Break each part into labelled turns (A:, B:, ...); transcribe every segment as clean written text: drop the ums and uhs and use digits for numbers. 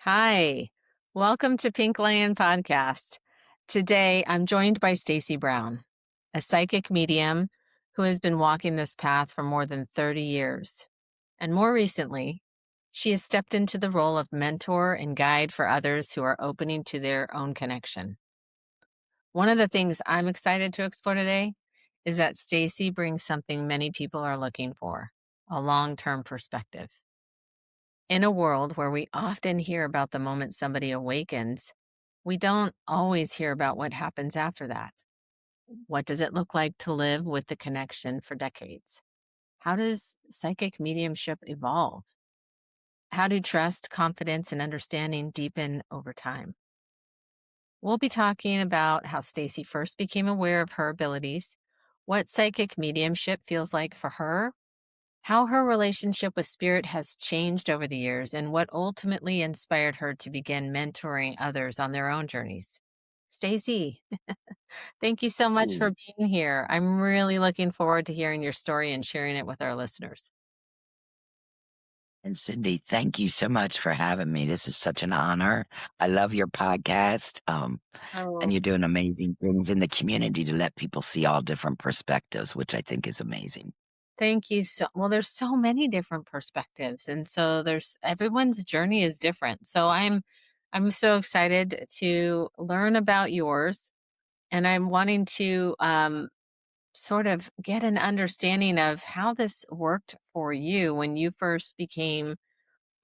A: Hi, welcome to Pink Lion Podcast. Today, I'm joined by Stacy Brown, a psychic medium who has been walking this path for more than 30 years. And more recently, she has stepped into the role of mentor and guide for others who are opening to their own connection. One of the things I'm excited to explore today is that Stacy brings something many people are looking for, a long-term perspective. In a world where we often hear about the moment somebody awakens, we don't always hear about what happens after that. What does it look like to live with the connection for decades? How does psychic mediumship evolve? How do trust, confidence, and understanding deepen over time? We'll be talking about how Stacy first became aware of her abilities, what psychic mediumship feels like for her, how her relationship with spirit has changed over the years, and what ultimately inspired her to begin mentoring others on their own journeys. Stacy, thank you so much for
B: Ooh.
A: being here. I'm really looking forward to hearing your story and sharing it with our listeners.
B: And Cindy, thank you so much for having me. This is such an honor. I love your podcast. And
A: Oh,
B: you're doing amazing things in the community to let people see all different perspectives, which I think is amazing.
A: thank you so well. There's so many different perspectives, and so there's everyone's journey is different. So I'm so excited to learn about yours, and I'm wanting to sort of get an understanding of how this worked for you when you first became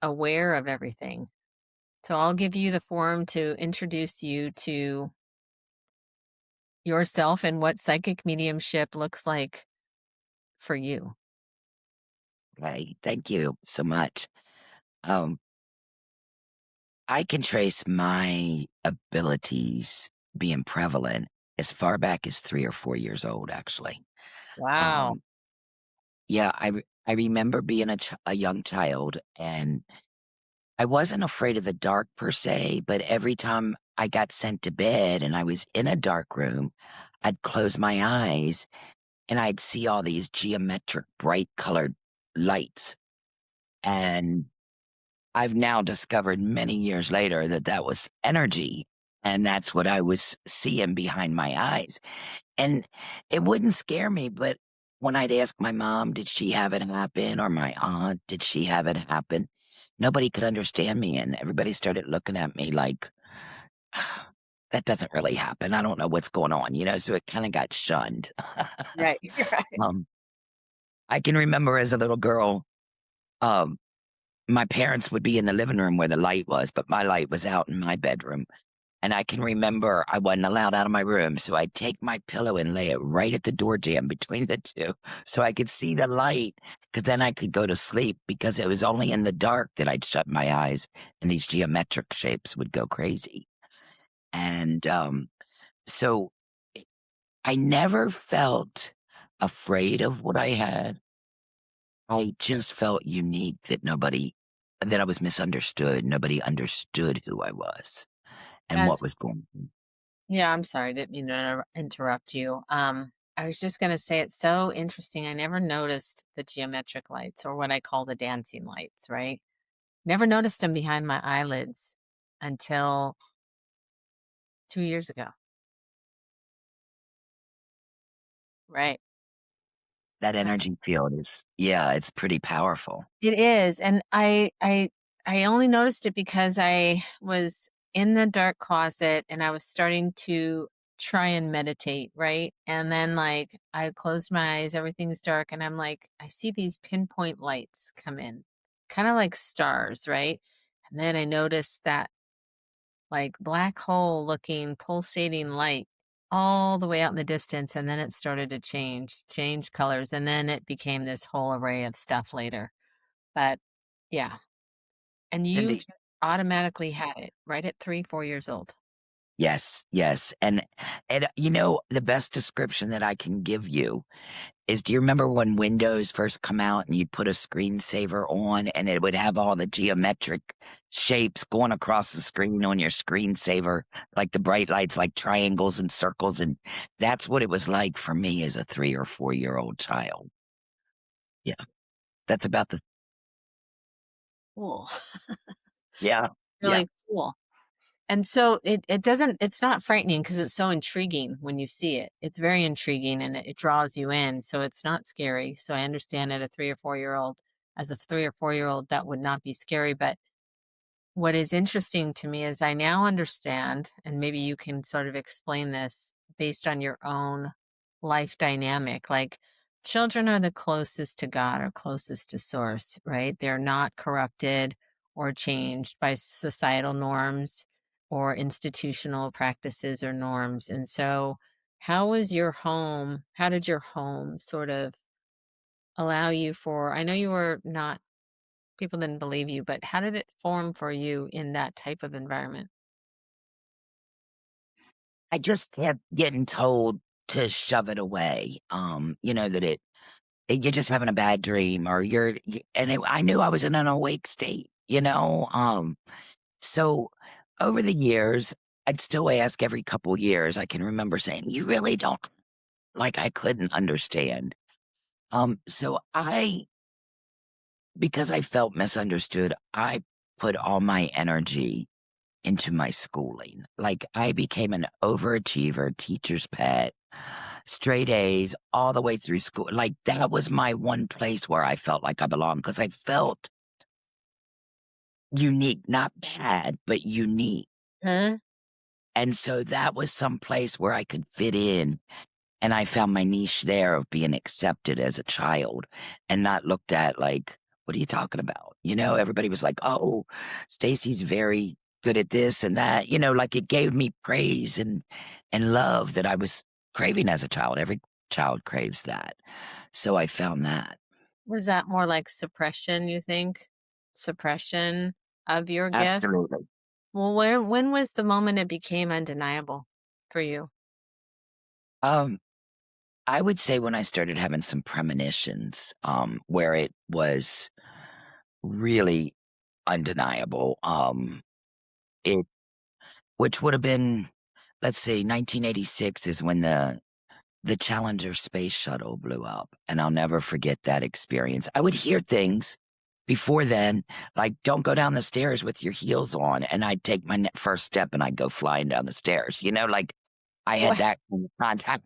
A: aware of everything. So I'll give you the forum to introduce you to yourself and what psychic mediumship looks like for you.
B: Okay. Thank you so much. Um, I can trace my abilities being prevalent as far back as 3 or 4 years old, actually.
A: Wow.
B: Um, yeah, I remember being a young child, and I wasn't afraid of the dark per se, but every time I got sent to bed and I was in a dark room, I'd close my eyes and I'd see all these geometric, bright colored lights. And I've now discovered many years later that that was energy. And that's what I was seeing behind my eyes. And it wouldn't scare me, but when I'd ask my mom, did she have it happen? Or my aunt, did she have it happen? Nobody could understand me. And everybody started looking at me like, that doesn't really happen. I don't know what's going on, so it kind of got shunned.
A: Right. Right.
B: um, I can remember as a little girl, um, my parents would be in the living room where the light was, but my light was out in my bedroom. And I can remember I wasn't allowed out of my room, so I'd take my pillow and lay it right at the door jamb between the two so I could see the light, because then I could go to sleep because it was only in the dark that I'd shut my eyes and these geometric shapes would go crazy. And so I never felt afraid of what I had. I just felt unique that I was misunderstood. Nobody understood who I was and what
A: That's
B: was going on.
A: yeah, I'm sorry, I didn't mean to interrupt you. I was just gonna say it's so interesting. I never noticed the geometric lights or what I call the dancing lights, right? Never noticed them behind my eyelids until 2 years ago. Right.
B: That energy field is, yeah, it's pretty powerful.
A: It is, and I only noticed it because I was in the dark closet and I was starting to try and meditate, right? And then, like, I closed my eyes, everything's dark, and I'm like, I see these pinpoint lights come in, kinda like stars, right? And then I noticed that, like, black hole looking pulsating light all the way out in the distance, and then it started to change colors, and then it became this whole array of stuff later. But yeah, and you
B: Cindy,
A: just automatically had it right at 3, 4 years old.
B: yes, yes. And the best description that I can give you is, do you remember when Windows first come out and you'd put a screensaver on and it would have all the geometric shapes going across the screen on your screensaver, like the bright lights, like triangles and circles? And that's what it was like for me as a 3 or 4 year old child. Yeah, that's about the,
A: Cool.
B: yeah. Yeah.
A: really cool. And so it doesn't it's not frightening because it's so intriguing when you see it. It's very intriguing and it draws you in, so it's not scary. So I understand at a 3 or 4-year-old as a 3 or 4-year-old, that would not be scary, but what is interesting to me is I now understand, and maybe you can sort of explain this based on your own life dynamic. Like children are the closest to God or closest to source, right? They're not corrupted or changed by societal norms or institutional practices or norms. And so, how was your home? How did your home sort of allow you for? I know you were not people didn't believe you, but how did it form for you in that type of environment?
B: I just kept getting told to shove it away. That you're just having a bad dream or I knew I was in an awake state. So over the years, I'd still ask every couple years. I can remember saying, "You really don't," like I couldn't understand. So because I felt misunderstood, I put all my energy into my schooling. Like I became an overachiever, teacher's pet, straight A's all the way through school. Like that was my one place where I felt like I belonged because I felt unique, not bad, but unique.
A: Huh?
B: And so that was some place where I could fit in. And I found my niche there of being accepted as a child and not looked at like, what are you talking about? Everybody was like, oh, Stacy's very good at this and that. Like it gave me praise and love that I was craving as a child. Every child craves that. So I found that.
A: Was that more like suppression, you think? Suppression of your gifts?
B: Absolutely.
A: Well, when was the moment it became undeniable for you?
B: Um, I would say when I started having some premonitions, where it was really undeniable. It which would have been, let's say, 1986 is when the Challenger space shuttle blew up, and I'll never forget that experience. I would hear things before then, like, "Don't go down the stairs with your heels on," and I'd take my first step, and I'd go flying down the stairs, like, I had
A: What?
B: that kind of contact,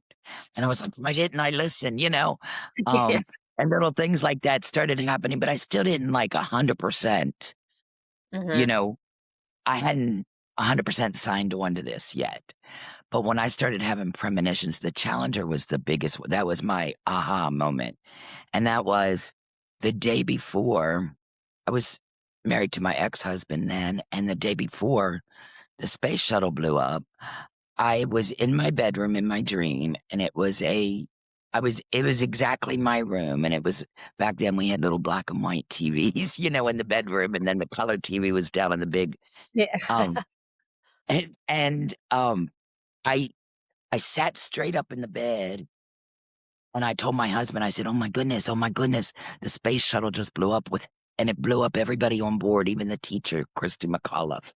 B: and I was like, "Why didn't I listen?"
A: Yes.
B: And little things like that started happening, but I still didn't, like, 100%, you
A: Mhm.
B: know? I hadn't 100% signed on to this yet. But when I started having premonitions, the Challenger was the biggest one. That was my aha moment. And that was the day before I was married to my ex-husband then, and the day before the space shuttle blew up, I was in my bedroom in my dream, and it was exactly my room, and it was back then we had little black and white TVs, in the bedroom, and then the color TV was down in the big,
A: Yeah.
B: um, and I I sat straight up in the bed and I told my husband, I said, oh my goodness, the space shuttle just blew up and it blew up everybody on board, even the teacher, Christy McAuliffe.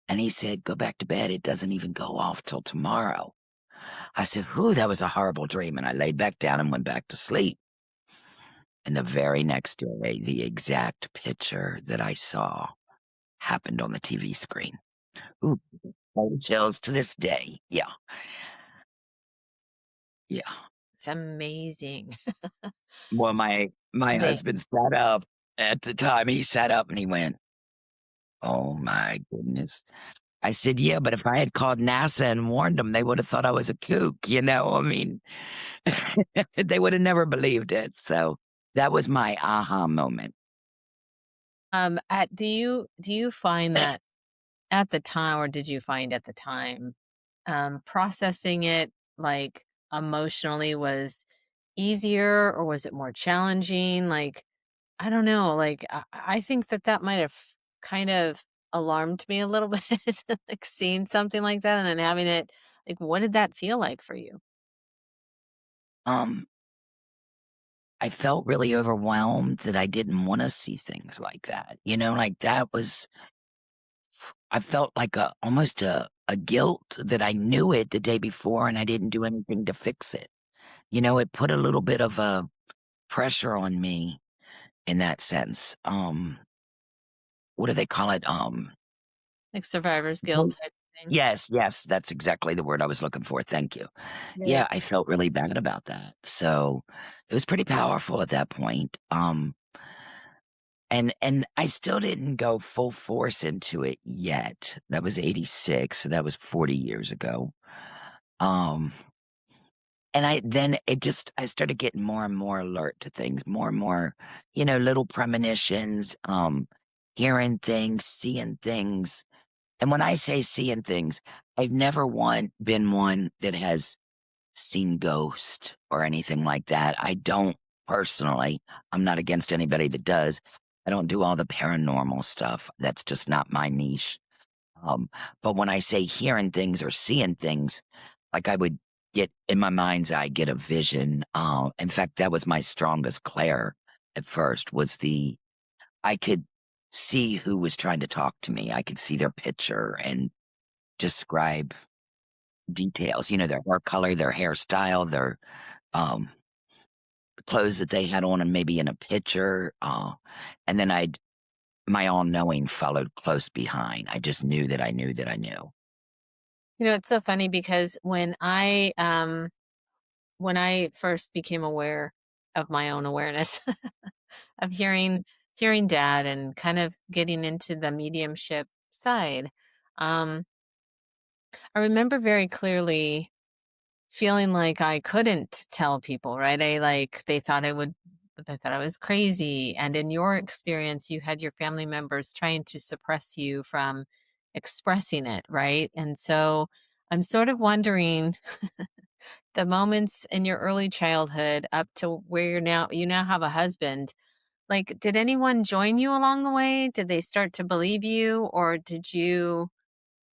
B: And he said, go back to bed. It doesn't even go off till tomorrow. I said, whew, that was a horrible dream. And I laid back down and went back to sleep. And the very next day, the exact picture that I saw happened on the TV screen. Ooh, chills to this day. Yeah. Yeah.
A: It's amazing.
B: Well, my
A: They
B: husband sat up at the time, he sat up and he went, "Oh my goodness." I said, "Yeah, but if I had called NASA and warned them, they would have thought I was a kook. I mean, they would have never believed it." So, that was my aha moment.
A: at do you find that at the time or did you find at the time, processing it, like, emotionally was easier or was it more challenging? Like, I don't know, like, I think that that might have kind of alarmed me a little bit, like, seeing something like that and then having it like, what did that feel like for you?
B: Um, I felt really overwhelmed that I didn't wanna see things like that, like, that was I felt like almost a guilt that I knew it the day before and I didn't do anything to fix it. It put a little bit of a pressure on me in that sense. What do they call it?
A: Like survivor's guilt
B: Mhm.
A: type thing.
B: Yes, yes, that's exactly the word I was looking for, thank you.
A: Yeah.
B: Yeah, I felt really bad about that, so it was pretty powerful at that point, and I still didn't go full force into it yet. That was '86, so that was 40 years ago, um, and I started getting more and more alert to things, more and more, little premonitions, hearing things, seeing things. And when I say seeing things, I've never been one that has seen ghosts or anything like that. I don't personally. I'm not against anybody that does. I don't do all the paranormal stuff. That's just not my niche. Um, but when I say hearing things or seeing things, like I would get in my mind's eye, get a vision. In fact, that was my strongest clair at first was I could see who was trying to talk to me. I could see their picture and describe details, their hair color, their hairstyle, their um, clothes that they had on and maybe in a picture. And then my all knowing followed close behind. I just knew that I knew that I knew.
A: It's so funny because when I first became aware of my own awareness of hearing dad and kind of getting into the mediumship side, um, I remember very clearly feeling like I couldn't tell people, right? They thought I was crazy. And in your experience, you had your family members trying to suppress you from expressing it, right? And so I'm sort of wondering the moments in your early childhood up to where you now have a husband. Like, did anyone join you along the way? Did they start to believe you, or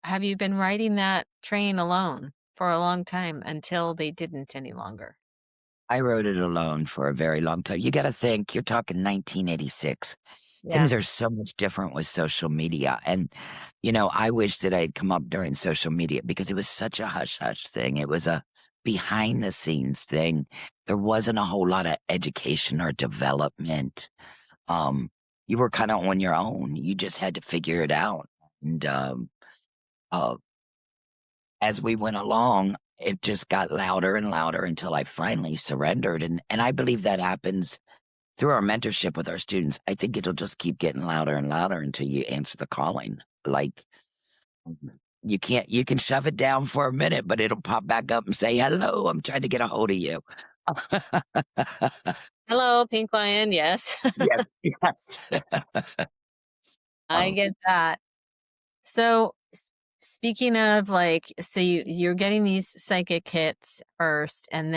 A: have you been riding that train alone for a long time until they didn't any longer?
B: I wrote it alone for a very long time. You got to think, you're talking 1986.
A: Yeah.
B: Things are so much different with social media. And, I wish that I'd come up during social media because it was such a hush hush thing. It was a behind the scenes thing. There wasn't a whole lot of education or development. Um, you were kind of on your own. You just had to figure it out. And uh, as we went along, it just got louder and louder until I finally surrendered. And I believe that happens through our mentorship with our students. I think it'll just keep getting louder and louder until you answer the calling. Like you can shove it down for a minute, but it'll pop back up and say, "Hello, I'm trying to get a hold of you."
A: Hello, Pink Lion. Yes,
B: Yes, yes.
A: I
B: um,
A: get that. So, speaking of like, so you're getting these psychic hits first, and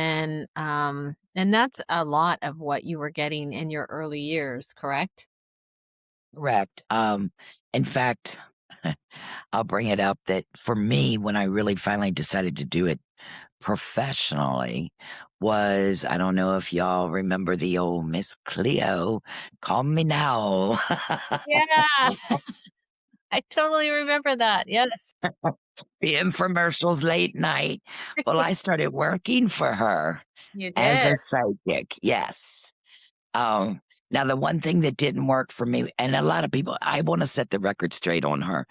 A: that's a lot of what you were getting in your early years, correct?
B: correct. In fact, I'll bring it up that for me, when I really finally decided to do it professionally was I don't know if y'all remember the old Miss Cleo, "Call Me Now."
A: Yeah, I totally remember that. Yes,
B: The infomercials late night. Well, I started working for her
A: you
B: as
A: did.
B: a psychic, yes. Um, Now the one thing that didn't work for me and a lot of people I wanna set the record straight on her.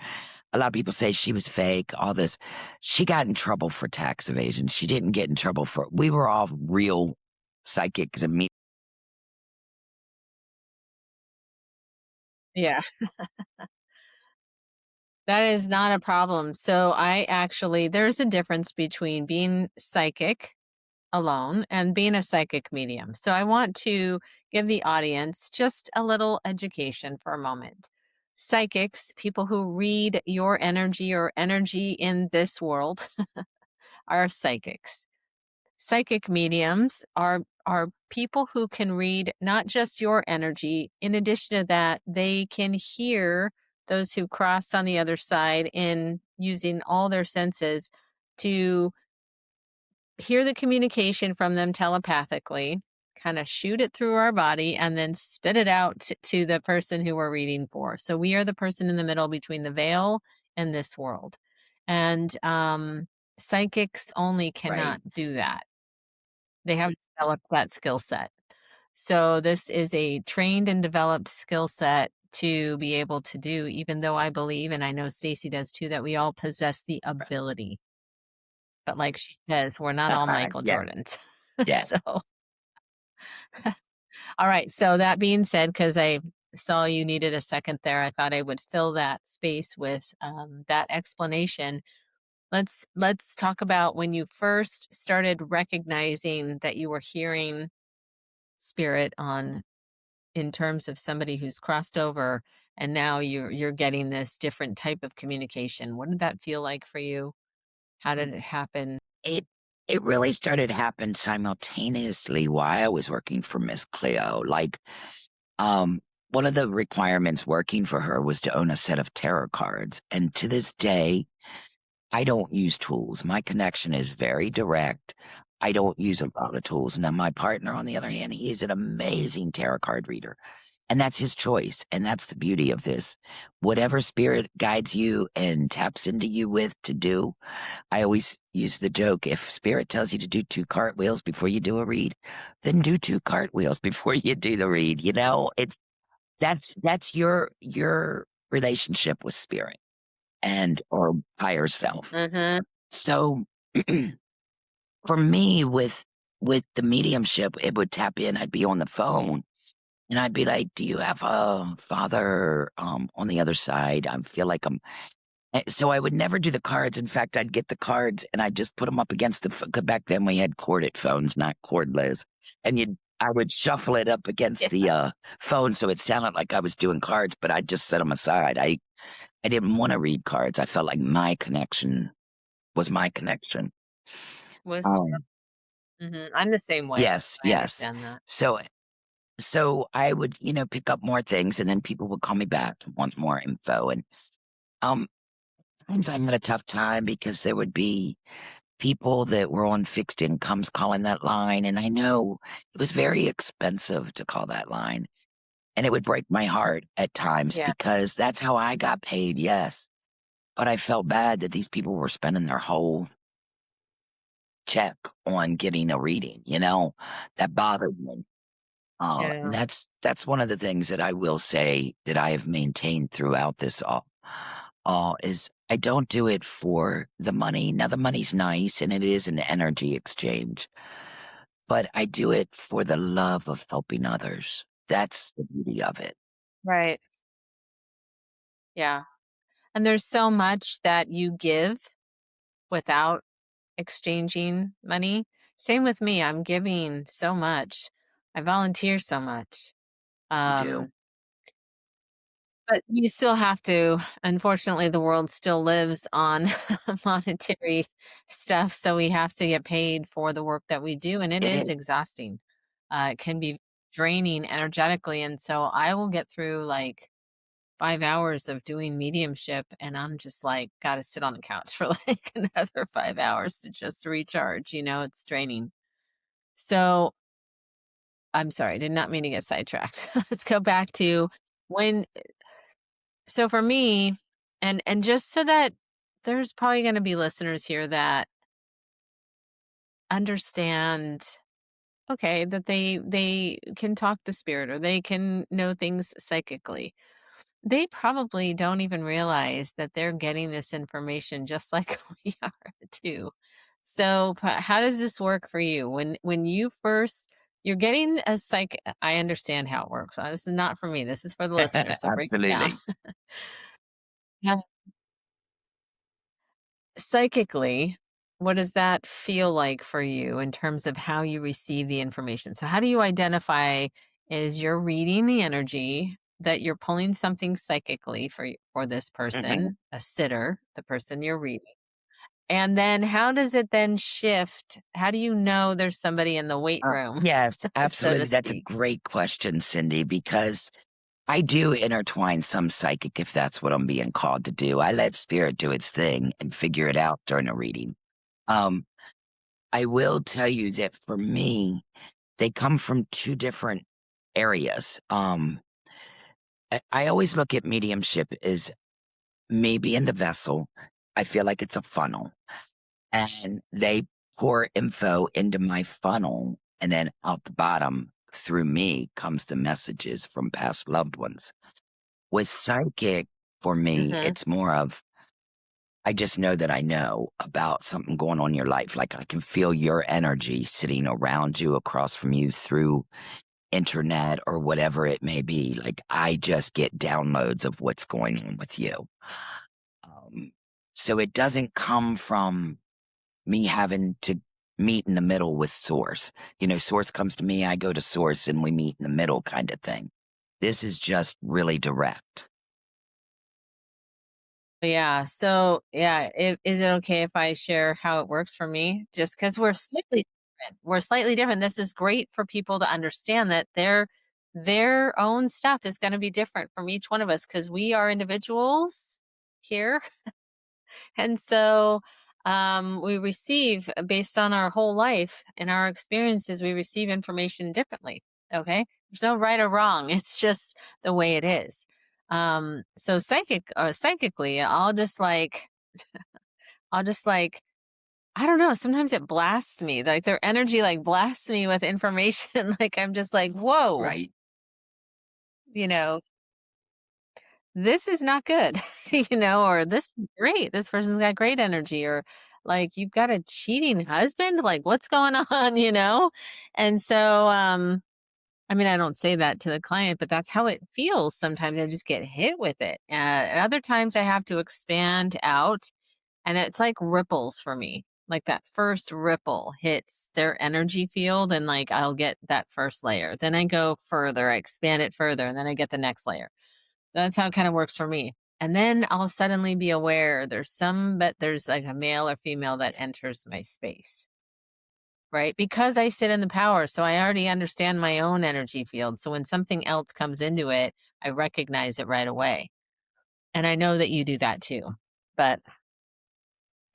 B: A lot of people say she was fake, all this. She got in trouble for tax evasion. She didn't get in trouble for we were all real psychics and me.
A: Yeah, that is not a problem. So there's a difference between being psychic alone and being a psychic medium. So I want to give the audience just a little education for a moment. Psychics, people who read your energy or energy in this world, are psychics. Psychic mediums are people who can read not just your energy. In addition to that, they can hear those who crossed on the other side in using all their senses to hear the communication from them telepathically, kind of shoot it through our body, and then spit it out to the person who we're reading for. So we are the person in the middle between the veil and this world. And psychics only
B: Right.
A: cannot do that. They haven't developed that skill set. So this is a trained and developed skill set to be able to do, even though I believe, and I know Stacy does too, that we all possess the
B: Right.
A: ability. But like she says, we're not all Michael
B: Yeah.
A: Jordans.
B: Yeah.
A: So, all right. So that being said, because I saw you needed a second there, I thought I would fill that space with that explanation. Let's talk about when you first started recognizing that you were hearing spirit on in terms of somebody who's crossed over, and now you're getting this different type of communication. What did that feel like for you? How did it happen?
B: It it really started to happen simultaneously while I was working for Miss Cleo. Like, one of the requirements working for her was to own a set of tarot cards. And to this day, I don't use tools. My connection is very direct. I don't use a lot of tools. Now, my partner, on the other hand, he is an amazing tarot card reader. And that's his choice. And that's the beauty of this. Whatever spirit guides you and taps into you with to do, I always use the joke, if spirit tells you to do 2 cartwheels before you do a read, then do 2 cartwheels before you do the read, you know? It's that's your relationship with spirit and or higher self.
A: Mhm.
B: So, for me, with the mediumship, it would tap in, I'd be on the phone, and I'd be like, "Do you have a father, on the other side? I feel like I'm." So I would never do the cards. In fact, I'd get the cards and I'd just put them up against the 'cause back then we had corded phones, not cordless, and I would shuffle it up against
A: Yeah.
B: the, phone so it sounded like I was doing cards, but I'd just set them aside. I didn't wanna read cards. I felt like my connection was my connection.
A: Was
B: Um
A: Mhm. I'm the same way.
B: Yes,
A: I
B: yes.
A: understand that.
B: So I would, pick up more things, and then people would call me back and want more info, and, um, times I had a tough time because there would be people that were on fixed incomes calling that line, and I know it was very expensive to call that line, and it would break my heart at times
A: Yeah.
B: because that's how I got paid, yes, but I felt bad that these people were spending their whole check on getting a reading, you know? That bothered me. And
A: Yeah.
B: that's one of the things that I will say that I have maintained throughout this all is I don't do it for the money. Now the money's nice and it is an energy exchange, but I do it for the love of helping others. That's the beauty of it.
A: Right. Yeah. And there's so much that you give without exchanging money. Same with me. I'm giving so much. I volunteer so much.
B: You do.
A: Um, but you still have to, unfortunately, the world still lives on monetary stuff. So we have to get paid for the work that we do. And it
B: It
A: is
B: is.
A: exhausting. It can be draining energetically. And so I will get through like 5 hours of doing mediumship, and I'm just like, gotta sit on the couch for like another 5 hours to just recharge. It's draining. So I'm sorry, I did not mean to get sidetracked. Let's go back to when so for me, and just so that there's probably gonna be listeners here that understand, okay, that they can talk to spirit or they can know things psychically. They probably don't even realize that they're getting this information just like we are too. So, how does this work for you? When you first you're getting a psych I understand how it works. This is not for me. This is for the listeners. So break it down.
B: Absolutely.
A: Yeah. Psychically, what does that feel like for you in terms of how you receive the information? So, how do you identify is you're reading the energy that you're pulling something psychically for this
B: Mhm.
A: person, a sitter, the person you're reading? And then how does it then shift? How do you know there's somebody in the weight room,
B: Yes,
A: so to
B: absolutely. That's a
A: speak?
B: great question, Cindy, because I do intertwine some psychic if that's what I'm being called to do. I let spirit do its thing and figure it out during a reading. Um, I will tell you that for me, they come from 2 different areas. I always look at mediumship as me being the vessel. I feel like it's a funnel, and they pour info into my funnel, and then out the bottom through me comes the messages from past loved ones. With psychic, for me,
A: Mhm.
B: it's more of I just know that I know about something going on in your life. Like I can feel your energy sitting around you, across from you through internet or whatever it may be. Like I just get downloads of what's going on with you. Um, so it doesn't come from me having to meet in the middle with source. Source comes to me, I go to source and we meet in the middle kind of thing. This is just really direct.
A: Yeah. So, yeah, is it okay if I share how it works for me? Just because we're slightly different. We're slightly different. This is great for people to understand that their own stuff is going to be different from each one of us because we are individuals here. And so we receive based on our whole life and our experiences, we receive information differently. Okay. There's no right or wrong. It's just the way it is. So psychically, I'll just like, I don't know. Sometimes it blasts me. Like their energy like blasts me with information. Like I'm just like, whoa,
B: Right.
A: you know, this is not good, or this is great. This person's got great energy, or like you've got a cheating husband. Like what's going on? And so, I mean, I don't say that to the client, but that's how it feels. Sometimes I just get hit with it. And other times I have to expand out and it's like ripples for me. Like that first ripple hits their energy field and like I'll get that first layer. Then I go further, I expand it further, and then I get the next layer. That's how it kind of works for me. And then I'll suddenly be aware but there's like a male or female that enters my space, right? Because I sit in the power. So I already understand my own energy field. So when something else comes into it, I recognize it right away. And I know that you do that too. But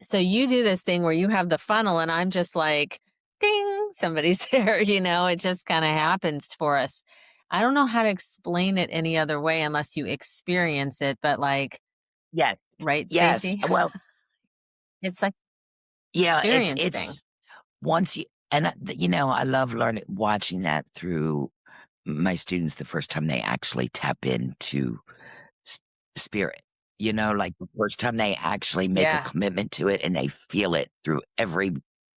A: so you do this thing where you have the funnel and I'm just like, ding, somebody's there. It just kind of happens for us. I don't know how to explain it any other way unless you experience it, but like,
B: Yes.
A: right,
B: Yes.
A: Stacy?
B: Well,
A: It's like
B: yeah, it's
A: experience thing.
B: it's once you and I love learning watching that through my students the first time they actually tap into s- spirit. Like the first time they actually make a
A: Yeah.
B: commitment to it and they feel it through every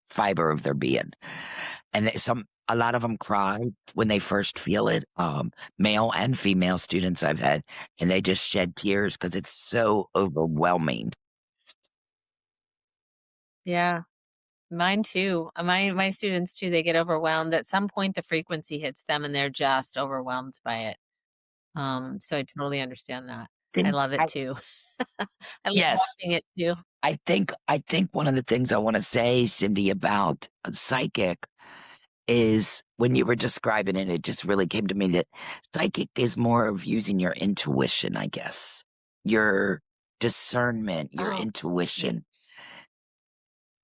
B: fiber of their being. And a lot of them cry when they first feel it. Male and female students I've had, and they just shed tears because it's so overwhelming.
A: Yeah. Mine too. My students too, they get overwhelmed. At some point the frequency hits them and they're just overwhelmed by it. So I totally understand that. I
B: Think
A: love it
B: I
A: too. I love
B: Yes,
A: watching it too.
B: I think one of the things I want to say, Cindy, about psychic is when you were describing it, it just really came to me that psychic is more of using your intuition, I guess. Your discernment, your
A: Oh, yeah.
B: intuition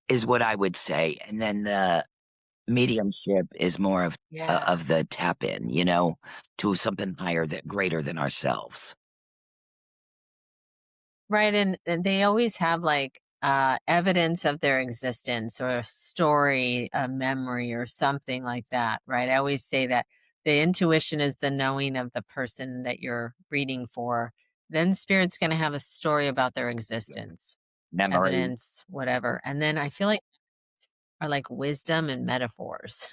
B: is what I would say. And then the mediumship is more
A: Yeah.
B: of the tap in, to something higher that greater than ourselves.
A: Right, and they always have, like, evidence of their existence or a story, a memory, or something like that, right? I always say that the intuition is the knowing of the person that you're reading for. Then spirit's gonna have a story about their existence,
B: Memory.
A: evidence, whatever, and then I feel like are like wisdom and metaphors.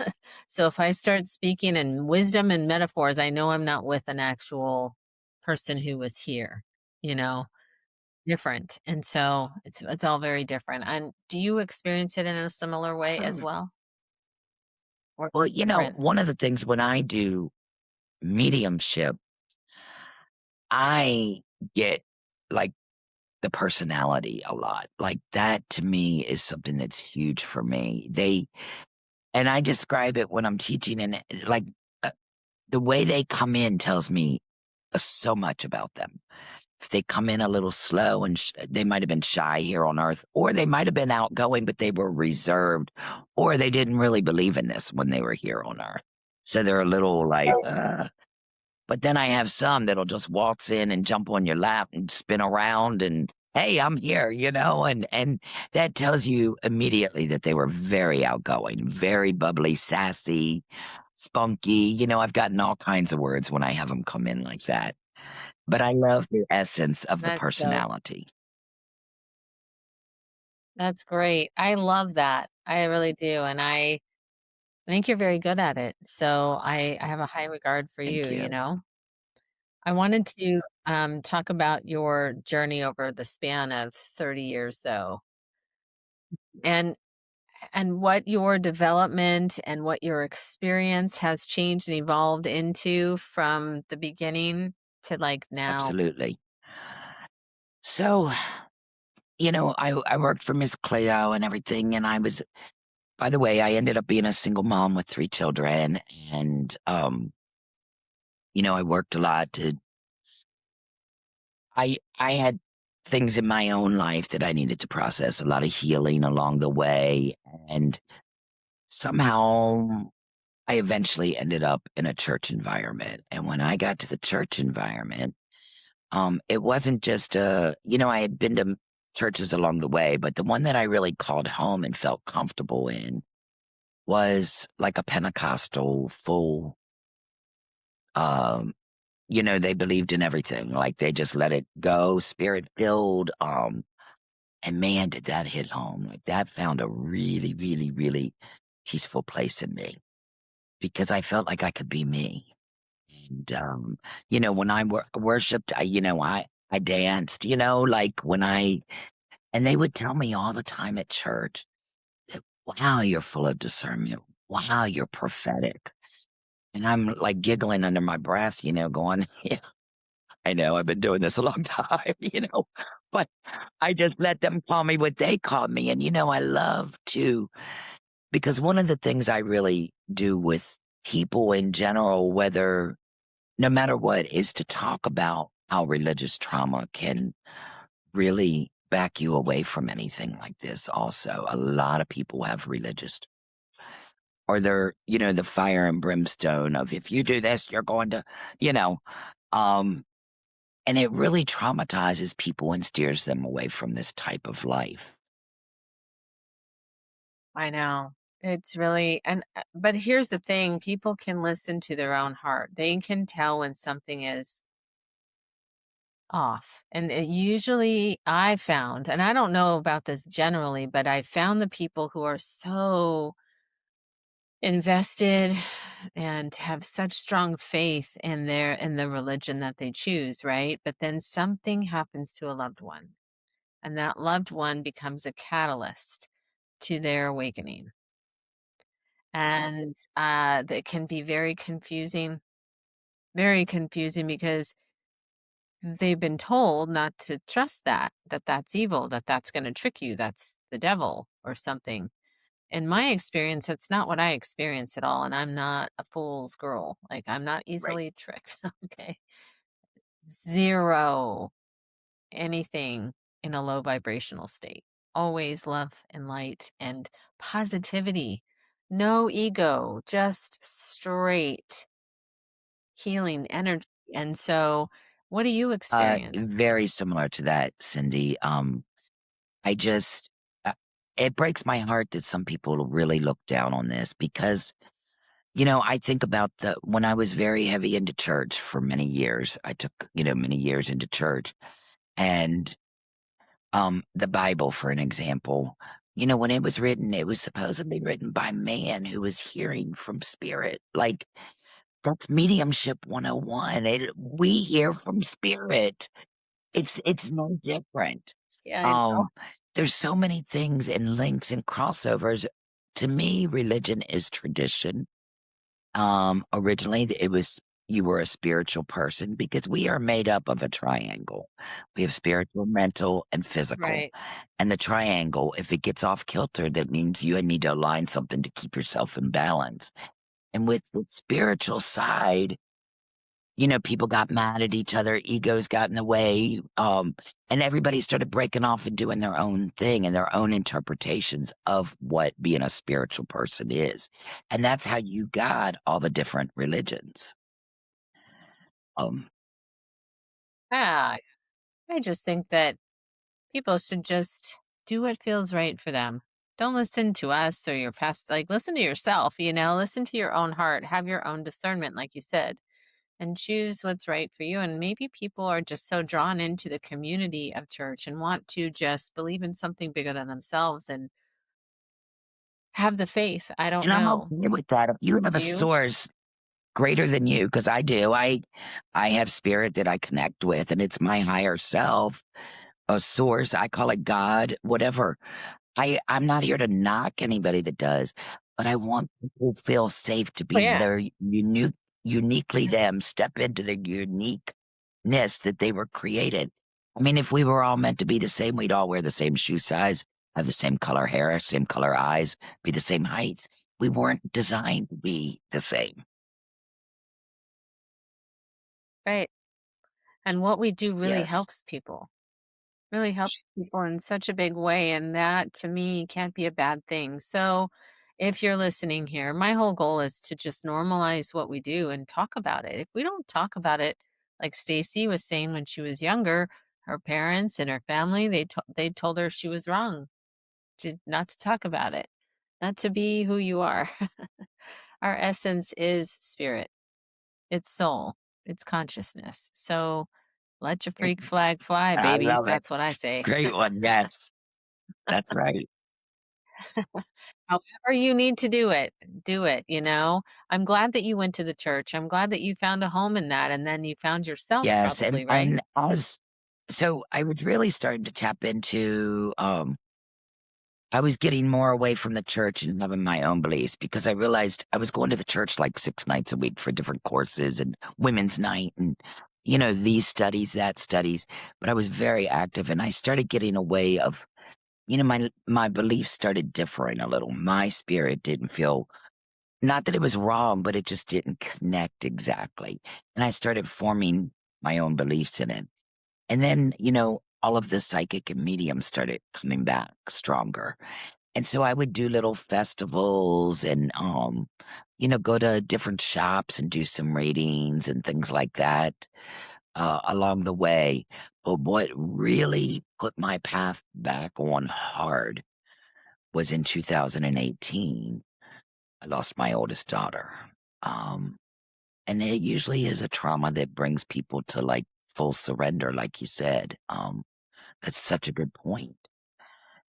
A: So if I start speaking in wisdom and metaphors, I know I'm not with an actual person who was here, you know? Different, and so it's all very different, and do you experience it in a similar way as well? Or
B: Well,
A: different?
B: one of the things when I do mediumship, I get like the personality a lot. Like that to me is something that's huge for me. And I describe it when I'm teaching, and like uh, the way they come in tells me so much about them. If they come in a little slow and they might have been shy here on earth, or they might have been outgoing, but they were reserved, or they didn't really believe in this when they were here on earth. So they're a little like, but then I have some that'll just waltz in and jump on your lap and spin around and, "Hey, I'm here," and that tells you immediately that they were very outgoing, very bubbly, sassy, spunky. I've gotten all kinds of words when I have them come in like that. but I love the essence of the
A: That's so
B: personality.
A: that's great. I love that. I really do, and I think you're very good at it. So I have a high regard for you,
B: Thank
A: you
B: you.
A: know? I wanted to talk about your journey over the span of 30 years, though, and what your development and what your experience has changed and evolved into from the beginning to like now.
B: Absolutely. So, I worked for Miss Cleo and everything, and I was by the way, I ended up being a single mom with 3 children, and, I worked a lot to I had things in my own life that I needed to process, a lot of healing along the way, and somehow I eventually ended up in a church environment, and when I got to the church environment, it wasn't just I had been to churches along the way, but the one that I really called home and felt comfortable in was like a Pentecostal full, um, they believed in everything. Like they just let it go, spirit filled. And man, did that hit home. Like that found a really, really, really peaceful place in me because I felt like I could be me. And, when I worshiped, I danced, like and they would tell me all the time at church that, wow, you're full of discernment. Wow, you're prophetic. And I'm like giggling under my breath, going, yeah, I know I've been doing this a long time, but I just let them call me what they called me. And, I love to, because one of the things I really do with people in general, no matter what, is to talk about how religious trauma can really back you away from anything like this. Also, a lot of people have religious, or they're, the fire and brimstone of if you do this, you're going to, you know, um, and it really traumatizes people and steers them away from this type of life.
A: I know. It's really and but here's the thing, people can listen to their own heart. They can tell when something is off. And it usually I found, and I don't know about this generally, but I found the people who are so invested and have such strong faith in the religion that they choose, right? But then something happens to a loved one, and that loved one becomes a catalyst to their awakening. And that can be very confusing because they've been told not to trust that that's evil, that that's going to trick you, that's the devil or something. In my experience, that's not what I experience at all, and I'm not a fool's girl. Like, I'm not
B: Right.
A: easily tricked, okay? 0 anything in a low vibrational state. Always love and light and positivity. No ego, just straight healing energy. And so, what do you experience?
B: Very similar to that, Cindy. I just, uh, it breaks my heart that some people really look down on this because, I think about when I was very heavy into church for many years, I took, many years into church and, the Bible, for an example, when it was written, it was supposedly written by man who was hearing from spirit. Like that's mediumship 101. We hear from spirit. It's no different.
A: Yeah, I know.
B: Um, there's so many things and links and crossovers. To me, religion is tradition. Originally, it was you were a spiritual person because we are made up of a triangle. We have spiritual, mental, and physical.
A: Right.
B: And the triangle, if it gets off kilter, that means you need to align something to keep yourself in balance. And with the spiritual side, people got mad at each other, egos got in the way, and everybody started breaking off and doing their own thing and their own interpretations of what being a spiritual person is. And that's how you got all the different religions. Um,
A: Yeah, I just think that people should just do what feels right for them. Don't listen to us or your past, like, listen to yourself, listen to your own heart, have your own discernment, like you said. and choose what's right for you. And maybe people are just so drawn into the community of church and want to just believe in something bigger than themselves and have the faith. I don't
B: And I'm
A: know.
B: okay with that. If you have
A: Do
B: a
A: you?
B: source greater than you, because I do, I have spirit that I connect with, and it's my higher self, a source. I call it God, whatever. I'm not here to knock anybody that does, but I want people to feel safe to
A: Oh,
B: be
A: yeah.
B: their uniquely them, step into their uniqueness that they were created. I mean, if we were all meant to be the same, we'd all wear the same shoe size, have the same color hair, same color eyes, be the same height. We weren't designed to be the same.
A: Right. And what we do really
B: Yes.
A: helps people. Really helps people in such a big way, and that to me can't be a bad thing. So, if you're listening here, my whole goal is to just normalize what we do and talk about it. If we don't talk about it, like Stacy was saying when she was younger, her parents and her family, they told her she was wrong, to not to talk about it, not to be who you are. Our essence is spirit, it's soul, it's consciousness. So, let your freak flag fly,
B: I
A: babies.
B: love it.
A: That's what I say.
B: Great one. Yes, that's right.
A: However you need to do it, you know? I'm glad that you went to the church. I'm glad that you found a home in that, and then you found yourself
B: Yes,
A: probably, right?
B: and as so I was really starting to tap into, I was getting more away from the church and having my own beliefs because I realized I was going to the church like 6 nights a week for different courses and women's night and, these studies, that studies, but I was very active and I started getting away of, my beliefs started differing a little. My spirit didn't feel, not that it was wrong, but it just didn't connect exactly, and I started forming my own beliefs in it. And then, all of the psychic and medium started coming back stronger. And so I would do little festivals and, go to different shops and do some readings and things like that along the way. But what really put my path back on hard was in 2018. I lost my oldest daughter. Um, and it usually is a trauma that brings people to like full surrender, like you said. That's such a good point.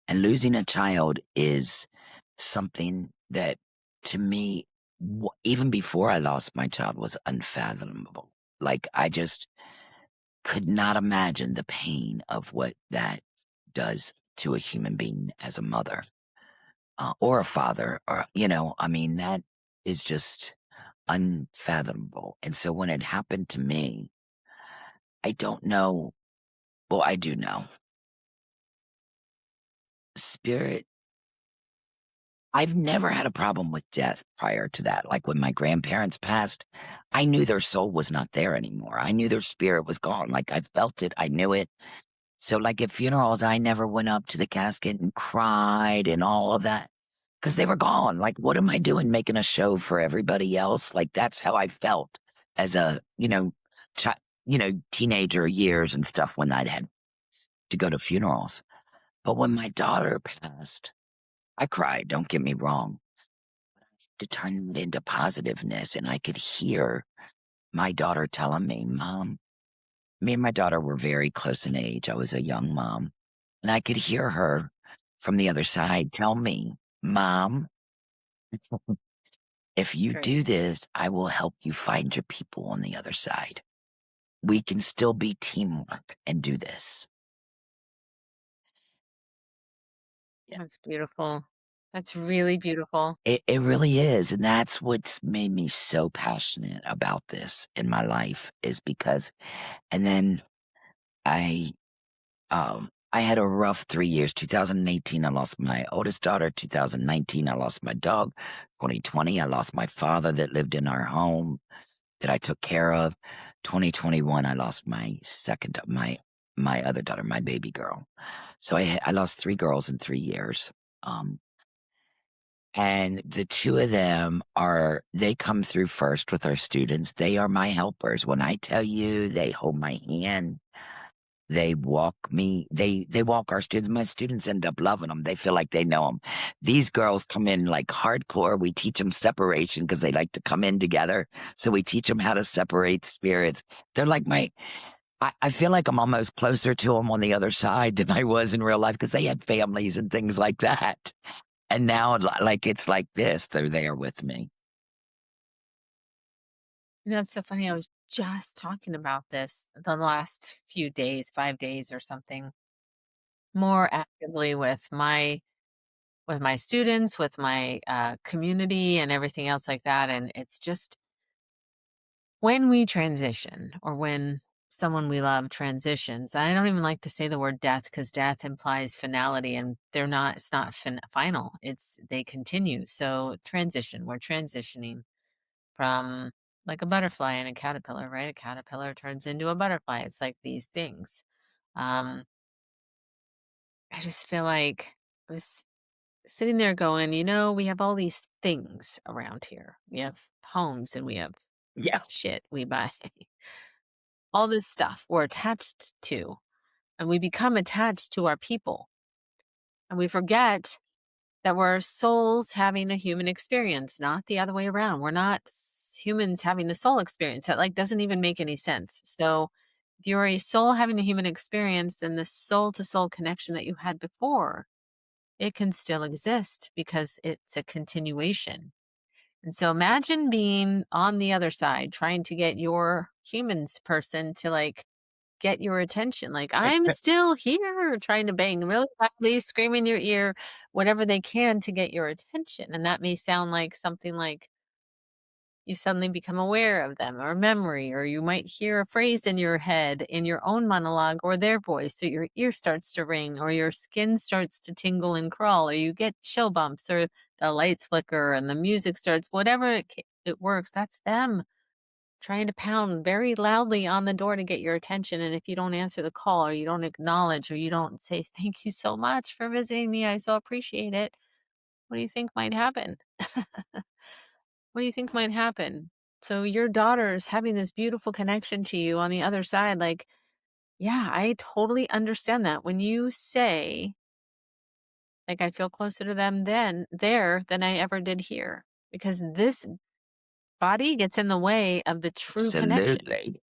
B: And losing a child is something that, to me, even before I lost my child, was unfathomable. Like, I just could not imagine the pain of what that does to a human being as a mother or a father, or, I mean, that is just unfathomable. And so when it happened to me, I don't know. Well, I do know. Spirit, I've never had a problem with death prior to that. Like when my grandparents passed, I knew their soul was not there anymore. I knew their spirit was gone. Like I felt it, I knew it. So, like at funerals, I never went up to the casket and cried and all of that because they were gone. Like, what am I doing making a show for everybody else? Like, that's how I felt as a, chi- teenager years and stuff when I'd had to go to funerals. But when my daughter passed, I cried, don't get me wrong, to turn it into positiveness. And I could hear my daughter telling me, Mom, me and my daughter were very close in age. I was a young mom. And I could hear her from the other side tell me, Mom, if you
A: Great.
B: do this, I will help you find your people on the other side. We can still be teamwork and do this. Yeah.
A: That's beautiful. That's really beautiful.
B: It really is. And that's what's made me so passionate about this in my life is because, and then I I had a rough 3 years. 2018, I lost my oldest daughter. 2019, I lost my dog. 2020, I lost my father that lived in our home that I took care of. 2021, I lost my other daughter, my baby girl. So I lost 3 girls in 3 years. Um, and the 2 of them they come through first with our students. They are my helpers. When I tell you they hold my hand, They walk me they walk our students. My students end up loving them. They feel like they know them. These girls come in like hardcore. We teach them separation because they like to come in together. So we teach them how to separate spirits. They're like I feel like I'm almost closer to them on the other side than I was in real life because they had families and things like that. And now, like, it's like this. They're there with me.
A: It's so funny. I was just talking about this the last few days, 5 days or something, more actively with my students, with my community, and everything else like that. And it's just when we transition, or when someone we love transitions. I don't even like to say the word death because death implies finality, and they're not. It's not final. It's they continue. So transition. We're transitioning from like a butterfly and a caterpillar, right? A caterpillar turns into a butterfly. It's like these things. Um, I just feel like I was sitting there going, we have all these things around here. We have homes and we have
B: Yeah.
A: shit we buy, all this stuff we're attached to, and we become attached to our people. And we forget that we're souls having a human experience, not the other way around. We're not humans having a soul experience. That like doesn't even make any sense. So if you're a soul having a human experience, then the soul to soul connection that you had before, it can still exist because it's a continuation. And so imagine being on the other side, trying to get your humans person to like get your attention. Like, I'm still here, trying to bang really loudly, scream in your ear, whatever they can to get your attention. And that may sound like something like you suddenly become aware of them, or memory, or you might hear a phrase in your head in your own monologue or their voice. So your ear starts to ring, or your skin starts to tingle and crawl, or you get chill bumps, or the lights flicker and the music starts, whatever it works. That's them trying to pound very loudly on the door to get your attention. And if you don't answer the call, or you don't acknowledge, or you don't say, "Thank you so much for visiting me, I so appreciate it," what do you think might happen? What do you think might happen? So your daughter's having this beautiful connection to you on the other side. Like, yeah, I totally understand that. When you say, like, I feel closer to them there than I ever did here, because this body gets in the way of the true connection.
B: Absolutely.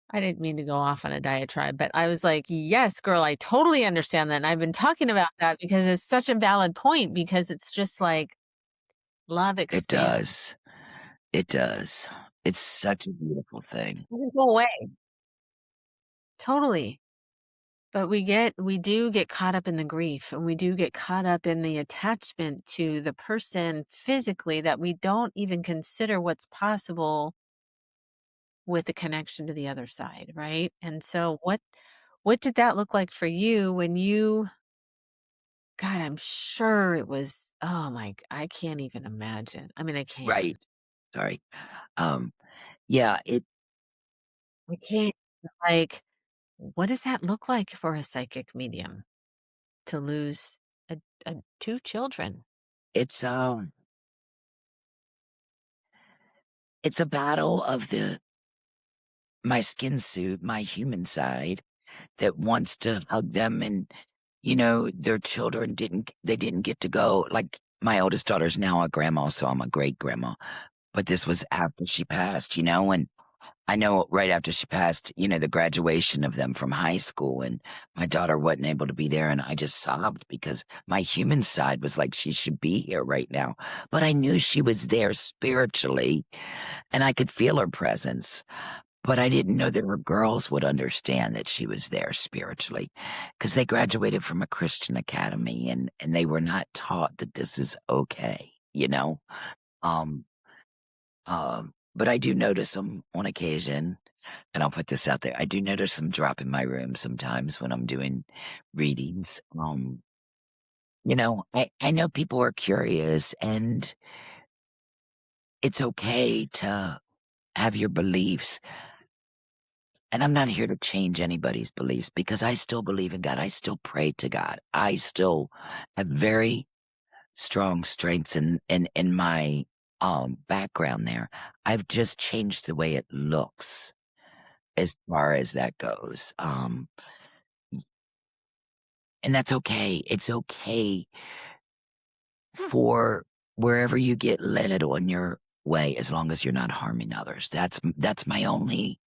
A: I didn't mean to go off on a diatribe, but I was like, yes, girl, I totally understand that. And I've been talking about that because it's such a valid point, because it's just like love
B: It
A: expands.
B: does. It does. It's such a beautiful thing.
A: It doesn't go away. Totally. But we do get caught up in the grief, and we do get caught up in the attachment to the person physically, that we don't even consider what's possible with the connection to the other side, right? And so what did that look like for you when you God, I'm sure it was, oh I can't even imagine. I mean, I can.
B: Right. Sorry. Um, yeah,
A: I can't. Like, what does that look like for a psychic medium to lose two children?
B: it's, it's a battle of my skin suit, my human side that wants to hug them and, their children didn't get to go. Like, my oldest daughter's now a grandma, so I'm a great grandma, but this was after she passed, and I know right after she passed, the graduation of them from high school, and my daughter wasn't able to be there, and I just sobbed because my human side was like, she should be here right now. But I knew she was there spiritually, and I could feel her presence. But I didn't know that her girls would understand that she was there spiritually, because they graduated from a Christian academy, and they were not taught that this is okay. Um, but I do notice them on occasion, and I'll put this out there. I do notice them drop in my room sometimes when I'm doing readings. I know people are curious, and it's okay to have your beliefs. And I'm not here to change anybody's beliefs because I still believe in God. I still pray to God. I still have very strong strengths in my background there. I've just changed the way it looks as far as that goes. And that's okay. It's okay for wherever you get led on your way, as long as you're not harming others. That's my only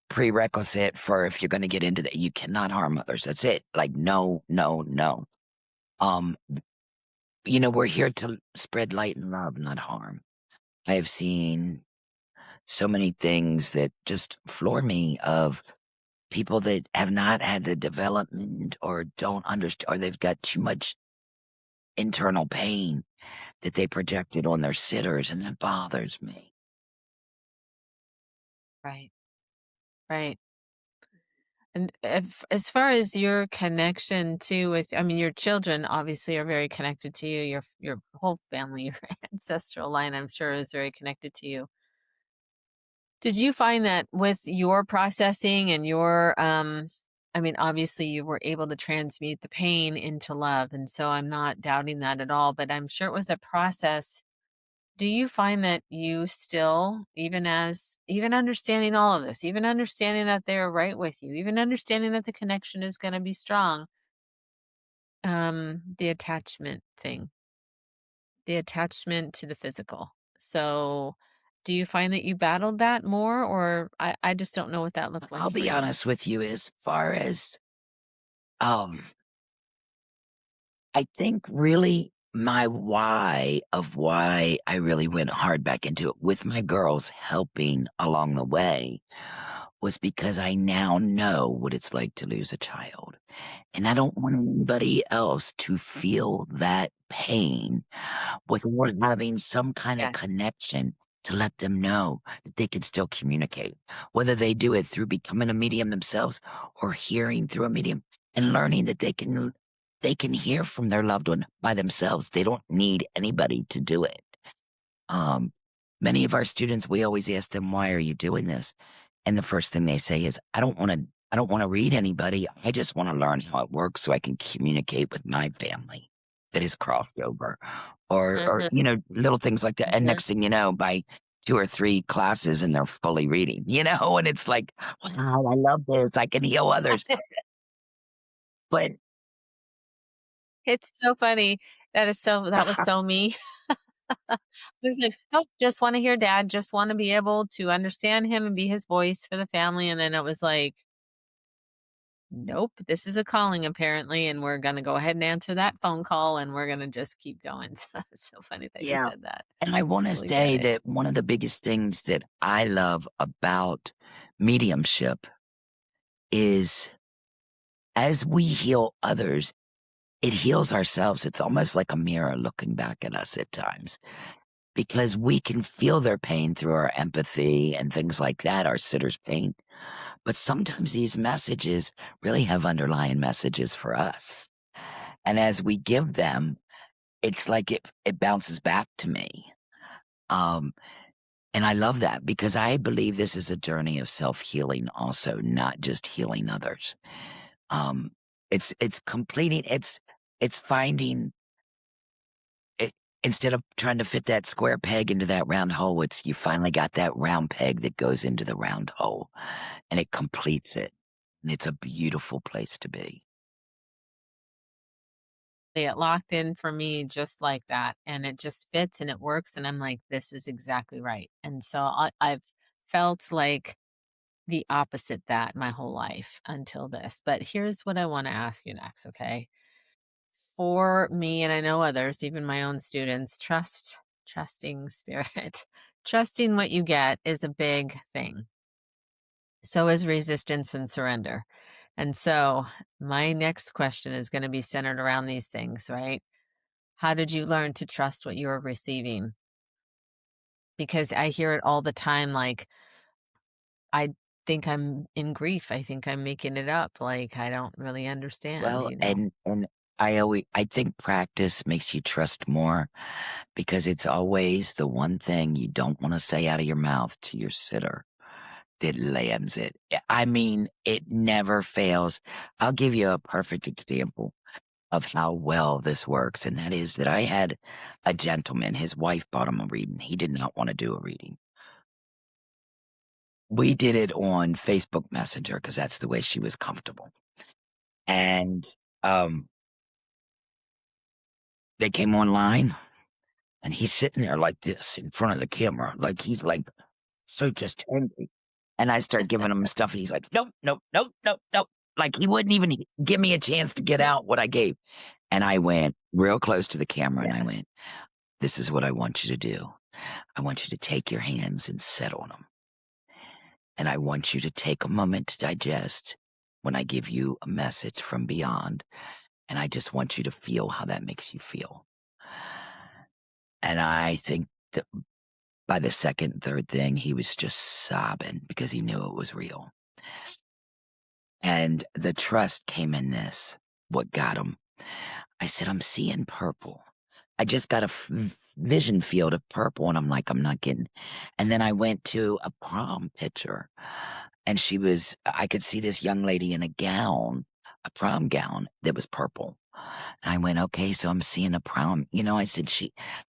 B: prerequisite for if you're going to get into that. You cannot harm others. That's it. Like, no, no, no. Um, we're here to spread light and love, not harm. I have seen so many things that just floor me of people that have not had the development or don't understand, or they've got too much internal pain that they projected on their sitters, and that bothers me.
A: Right. Right. And as far as your connection to with, I mean, your children obviously are very connected to you. Your whole family, your ancestral line, I'm sure, is very connected to you. Did you find that with your processing and your, I mean, obviously you were able to transmute the pain into love, and so I'm not doubting that at all. But I'm sure it was a process. Do you find that you still, even understanding all of this, even understanding that they're right with you, even understanding that the connection is going to be strong, the attachment thing, the attachment to the physical. So, do you find that you battled that more, or I just don't know what that looked like
B: I'll
A: for
B: be
A: you?
B: honest with you, as far as um I think really my why I really went hard back into it with my girls helping along the way was because I now know what it's like to lose a child. And I don't want anybody else to feel that pain without having some kind of
A: Yeah.
B: connection to let them know that they can still communicate, whether they do it through becoming a medium themselves or hearing through a medium and learning that they can hear from their loved one by themselves. They don't need anybody to do it. Um, Many of our students, we always ask them, "Why are you doing this?" And the first thing they say is, I don't want to read anybody. I just want to learn how it works so I can communicate with my family that is crossed over." Or
A: Hmm.
B: little things like that. And
A: Hmm.
B: next thing you know, by 2 or 3 classes and they're fully reading, and it's like, "Wow, I love this. I can heal others." But
A: It's so funny. That was so me. I was like, "Nope, just wanna hear dad, just wanna be able to understand him and be his voice for the family," and then it was like, "Nope, this is a calling apparently, and we're gonna go ahead and answer that phone call, and we're gonna just keep going." So it's so funny that you
B: yeah.
A: said that.
B: And I wanna
A: Totally get
B: say
A: it.
B: that one of the biggest things that I love about mediumship is as we heal others, it heals ourselves. It's almost like a mirror looking back at us at times because we can feel their pain through our empathy and things like that, our sitter's pain. But sometimes these messages really have underlying messages for us. And as we give them, it's like it bounces back to me. Um, and I love that because I believe this is a journey of self-healing also, not just healing others. Um, it's completing it's finding it instead of trying to fit that square peg into that round hole, it's you finally got that round peg that goes into the round hole and it completes it. And it's a beautiful place to be.
A: It locked in for me just like that, and it just fits and it works, and I'm like, "This is exactly right." And so I've felt like the opposite that my whole life until this. But here's what I wanna ask you next, okay? For me, and I know others, even my own students, trusting spirit, trusting what you get is a big thing. So is resistance and surrender. And so my next question is going to be centered around these things, right? How did you learn to trust what you were receiving? Because I hear it all the time, like, I think I'm in grief. I think I'm making it up. Like, I don't really understand,
B: Well,
A: you know?
B: and I think practice makes you trust more because it's always the one thing you don't want to say out of your mouth to your sitter that lands it. I mean, it never fails. I'll give you a perfect example of how well this works, and that is that I had a gentleman, his wife bought him a reading. He did not want to do a reading. we did it on Facebook Messenger because that's the way she was comfortable. And um, they came online, and he's sitting there like this in front of the camera, like he's like so just angry. And I start giving him stuff, and he's like, "Nope, nope, nope, nope, nope." Like he wouldn't even give me a chance to get out what I gave. And I went real close to the camera, and I
A: Yeah.
B: went, "This is what I want you to do. I want you to take your hands and sit on them. And I want you to take a moment to digest when I give you a message from beyond. And I just want you to feel how that makes you feel." And I think that by the second, third thing, he was just sobbing because he knew it was real. And the trust came in this, what got him. I said, "I'm seeing purple. I just got a vision field of purple." And I'm like, "I'm not getting." And then I went to a prom picture, and I could see this young lady in a gown, a prom gown that was purple. And I went, "Okay, so I'm seeing a prom." I said,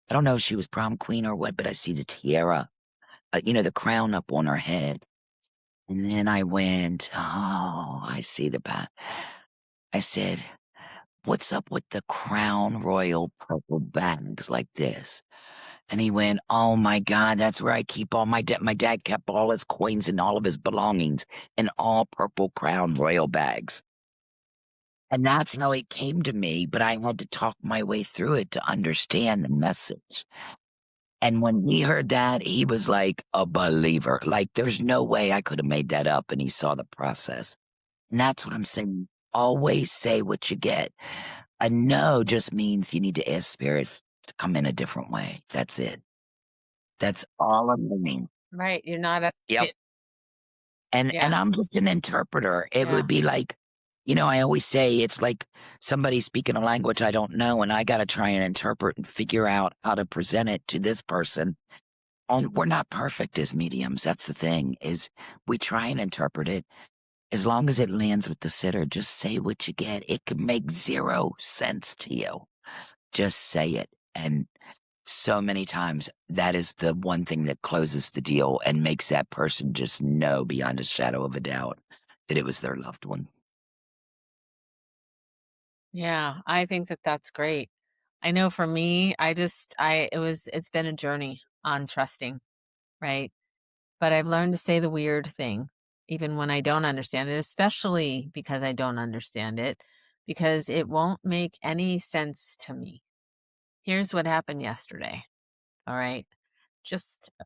B: I don't know if she was prom queen or what, but I see the tiara, the crown up on her head. And then I went, "Oh, I see the back." I said, "What's up with the Crown Royal purple bags like this?" And he went, "Oh my God, that's where I keep all my dad. My dad kept all his coins and all of his belongings in all purple Crown Royal bags." And that's how it came to me, but I had to talk my way through it to understand the message. And when he heard that, he was like a believer. Like there's no way I could have made that up, and he saw the process. And that's what I'm saying. Always say what you get. A no just means you need to ask spirit to come in a different way. That's it. That's all I'm means.
A: Right. You're not a
B: Yep.
A: it,
B: And
A: yeah.
B: I'm just an interpreter. It
A: Yeah.
B: would be like, I always say it's like somebody speaking a language I don't know, and I got to try and interpret and figure out how to present it to this person. And we're not perfect as mediums. That's the thing is we try and interpret it. As long as it lands with the sitter, just say what you get. It could make 0 sense to you. Just say it. And so many times that is the one thing that closes the deal and makes that person just know beyond a shadow of a doubt that it was their loved one.
A: Yeah. I think that that's great. I know for me, it's been a journey on trusting, right? But I've learned to say the weird thing, even when I don't understand it, especially because I don't understand it, because it won't make any sense to me. Here's what happened yesterday. All right. Just a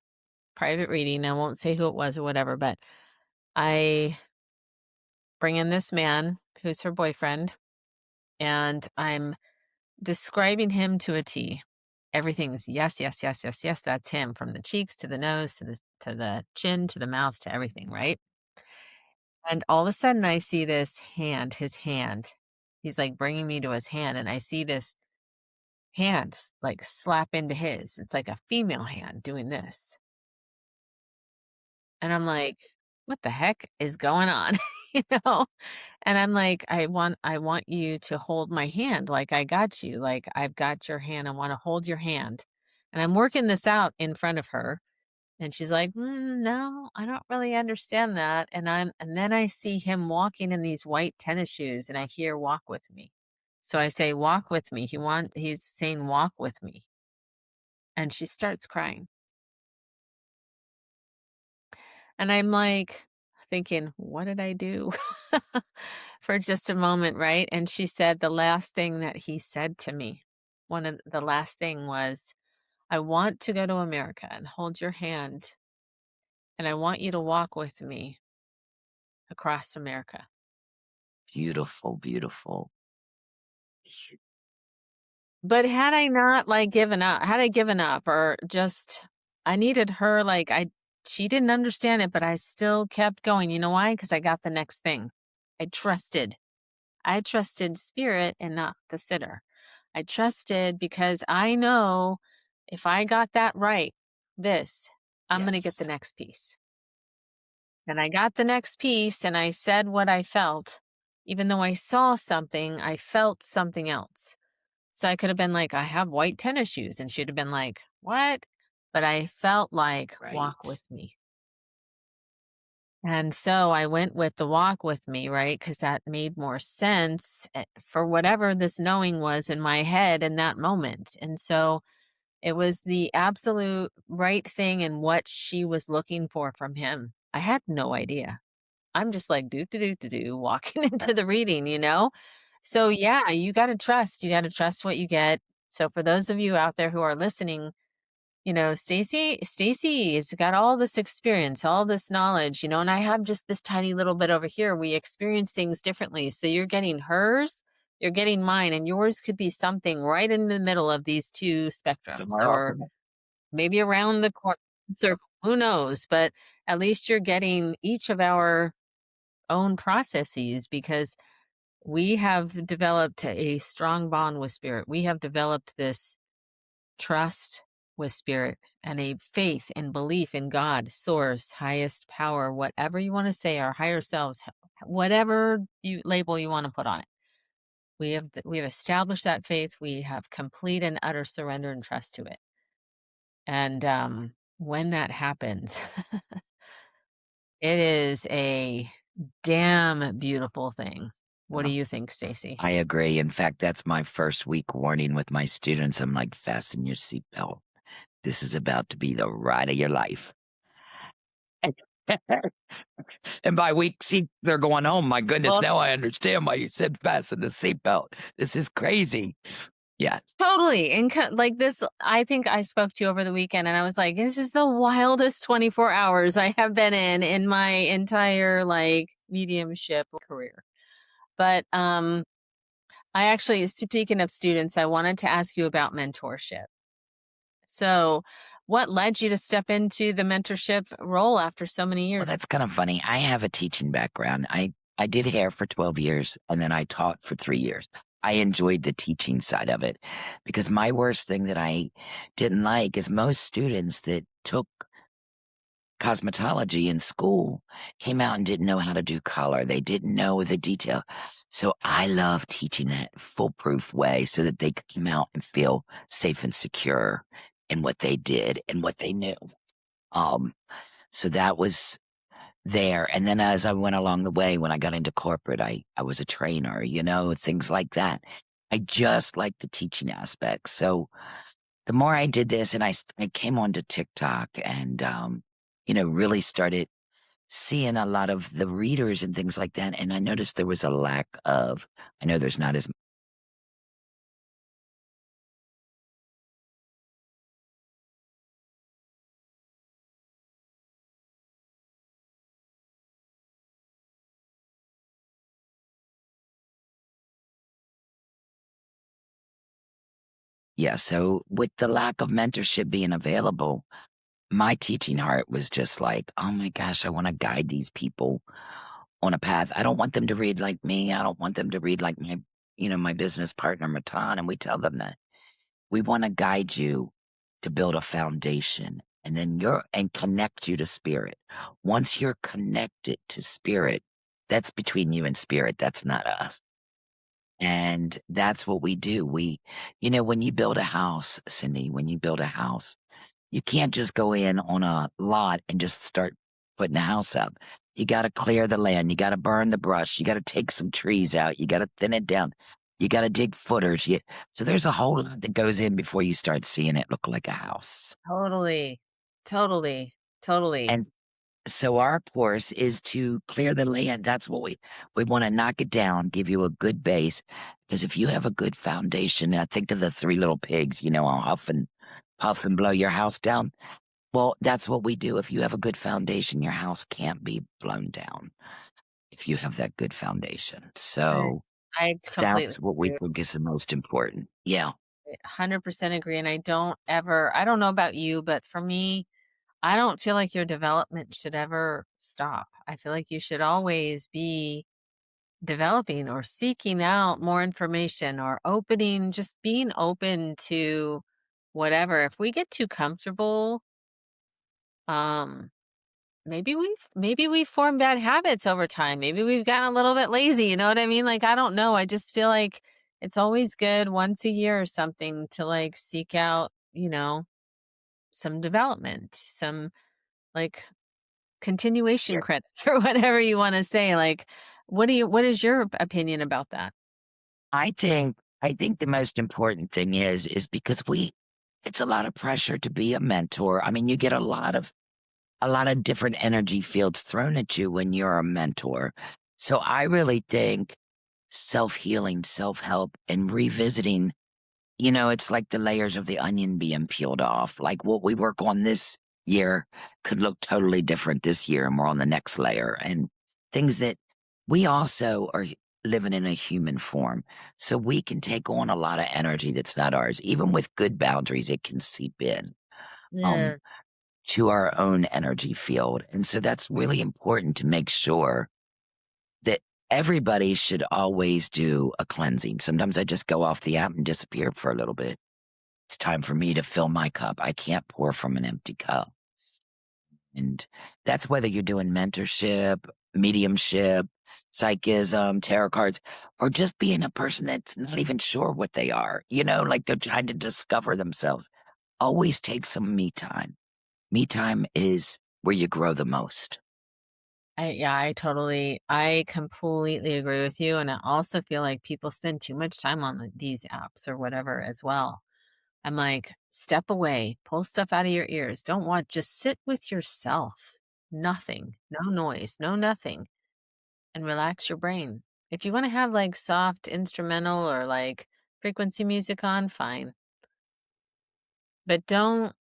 A: private reading. I won't say who it was or whatever, but I bring in this man who's her boyfriend, and I'm describing him to a T. Everything's yes, yes, yes, yes, yes. That's him from the cheeks to the nose to the chin to the mouth to everything, right? And all of a sudden, I see this hand, his hand. He's like bringing me to his hand, and I see this hand like slap into his. It's like a female hand doing this. And I'm like, what the heck is going on? you know? And I'm like, I want you to hold my hand like I got you. Like I've got your hand. I want to hold your hand. And I'm working this out in front of her. And she's like, no, I don't really understand that. And then I see him walking in these white tennis shoes and I hear walk with me. So I say, walk with me. He's saying walk with me. And she starts crying. And I'm like thinking, what did I do? For just a moment, right? And she said the last thing that he said to me, one of the last thing was, I want to go to America and hold your hand, and I want you to walk with me across America.
B: Beautiful, beautiful.
A: But had I not like given up, had I given up or just I needed her she didn't understand it, but I still kept going. You know why? Because I got the next thing. I trusted. I trusted spirit and not the sitter. I trusted because I know if I got that right, I'm going to get the
B: Yes.
A: next piece. And I got the next piece and I said what I felt. Even though I saw something, I felt something else. So I could have been like, I have white tennis shoes. And she'd have been like, what? But I felt like, walk
B: Right.
A: with me. And so I went with the walk with me, right? Because that made more sense for whatever this knowing was in my head in that moment. And so it was the absolute right thing and what she was looking for from him. I had no idea. I'm just like, do, walking into the reading, you know? So yeah, you got to trust what you get. So for those of you out there who are listening, Stacy's got all this experience, all this knowledge, and I have just this tiny little bit over here. We experience things differently. So you're getting hers, you're getting mine, and yours could be something right in the middle of these two spectrums
B: Somewhere
A: or
B: off.
A: maybe around the corner circle. Who knows? But at least you're getting each of our own processes because we have developed a strong bond with spirit. We have developed this trust with spirit and a faith and belief in God, source, highest power, whatever you want to say, our higher selves, whatever you label you want to put on it. We have established that faith. We have complete and utter surrender and trust to it. And when that happens, it is a damn beautiful thing. What do you think, Stacy?
B: I agree. In fact, that's my first week warning with my students. I'm like, fasten your seatbelt. This is about to be the ride of your life. And by week six, they're going, oh my goodness,
A: Well,
B: now I understand why you said fasten the seatbelt. This is crazy. Yes.
A: totally. And like this, I think I spoke to you over the weekend and I was like, this is the wildest 24 hours I have been in my entire like mediumship career. But I actually, speaking of students, I wanted to ask you about mentorship. So, what led you to step into the mentorship role after so many
B: Well,
A: years?
B: that's kind of funny. I have a teaching background. I did hair for 12 years and then I taught for 3 years. I enjoyed the teaching side of it because my worst thing that I didn't like is most students that took cosmetology in school came out and didn't know how to do color. They didn't know the detail. So I love teaching that foolproof way so that they could come out and feel safe and secure in what they did and what they knew. Um, so that was there. And then as I went along the way, when I got into corporate, I was a trainer, things like that. I just like the teaching aspect. So the more I did this and I came onto TikTok and, really started seeing a lot of the readers and things like that. And I noticed there was a lack of, I know there's not as, yeah. So with the lack of mentorship being available, my teaching heart was just like, oh my gosh, I want to guide these people on a path. I don't want them to read like me. I don't want them to read like my business partner, Matan. And we tell them that we want to guide you to build a foundation and connect you to spirit. Once you're connected to spirit, that's between you and spirit. That's not us. And that's what we do. When you build a house, Cindy, when you build a house, you can't just go in on a lot and just start putting a house up. You got to clear the land. You got to burn the brush. You got to take some trees out. You got to thin it down. You got to dig footers. So there's a whole lot that goes in before you start seeing it look like a house.
A: Totally. Totally. Totally.
B: And so our course is to clear the land. That's what we want to knock it down, give you a good base. Because if you have a good foundation, now think of the three little pigs, I'll huff and puff and blow your house down. Well, that's what we do. If you have a good foundation, your house can't be blown down if you have that good foundation.
A: I,
B: So
A: I completely
B: that's what we
A: agree.
B: think is the most important. Yeah.
A: 100% agree. And I don't know about you, but for me, I don't feel like your development should ever stop. I feel like you should always be developing or seeking out more information or just being open to whatever. If we get too comfortable, um, maybe we form bad habits over time. Maybe we've gotten a little bit lazy. You know what I mean? Like, I don't know. I just feel like it's always good once a year or something to like seek out, some development, some like continuation
B: Yeah.
A: credits or whatever you want to say. Like, what is your opinion about that?
B: I think the most important thing is because it's a lot of pressure to be a mentor. I mean, you get a lot of different energy fields thrown at you when you're a mentor. So I really think self-healing, self-help, and revisiting, it's like the layers of the onion being peeled off. Like what we work on this year could look totally different this year, and we're on the next layer. And things that we also are living in a human form. So we can take on a lot of energy that's not ours. Even with good boundaries, it can seep in. Um,
A: Yeah.
B: to our own energy field. And so that's really important to make sure that everybody should always do a cleansing. Sometimes I just go off the app and disappear for a little bit. It's time for me to fill my cup. I can't pour from an empty cup. And that's whether you're doing mentorship, mediumship, psychism, tarot cards, or just being a person that's not even sure what they are, like they're trying to discover themselves. Always take some me time. Me time is where you grow the most.
A: I completely agree with you. And I also feel like people spend too much time on these apps or whatever as well. I'm like, step away, pull stuff out of your ears. Don't want, just sit with yourself. Nothing, no noise, no nothing, and relax your brain. If you want to have like soft instrumental or like frequency music on, fine. But don't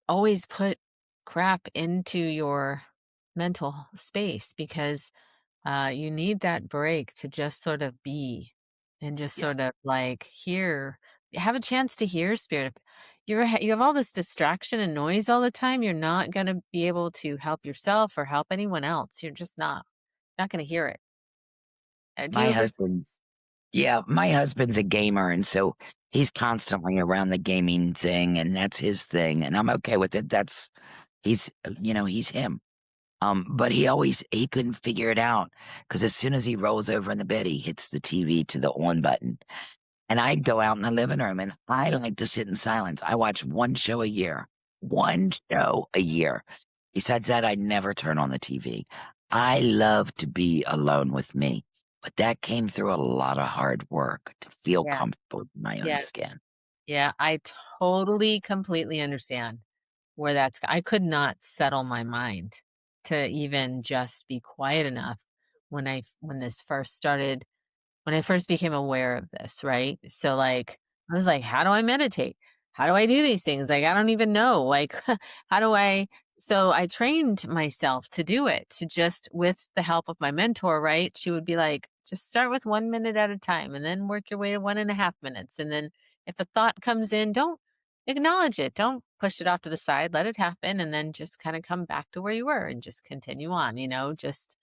A: always put crap into your mental space because you need that break to just sort of be and just
B: Yeah.
A: sort of like hear, have a chance to hear spirit. You have all this distraction and noise all the time. You're not going to be able to help yourself or help anyone else. You're just not going to hear it. Do you
B: My
A: agree?
B: husband's Yeah, my husband's a gamer, and so he's constantly around the gaming thing, and that's his thing, and I'm okay with it. He's him. But he couldn't figure it out because as soon as he rolls over in the bed, he hits the TV to the on button. And I'd go out in the living room, and I like to sit in silence. I watch one show a year. One show a year. Besides that, I never turn on the TV. I love to be alone with me, but that came through a lot of hard work to feel
A: Yeah.
B: comfortable in my own
A: Yeah.
B: skin.
A: Yeah. I totally, completely understand where I could not settle my mind to even just be quiet enough when this first started when I first became aware of this, right? So, like, I was like, "How do I meditate? How do I do these things?" Like, I don't even know. Like, how do I so I trained myself to do it, to just with the help of my mentor, right? She would be like, "Just start with 1 minute at a time and then work your way to 1.5 minutes. And then if a thought comes in, don't acknowledge it. Don't push it off to the side. Let it happen and then just kind of come back to where you were and just continue on, just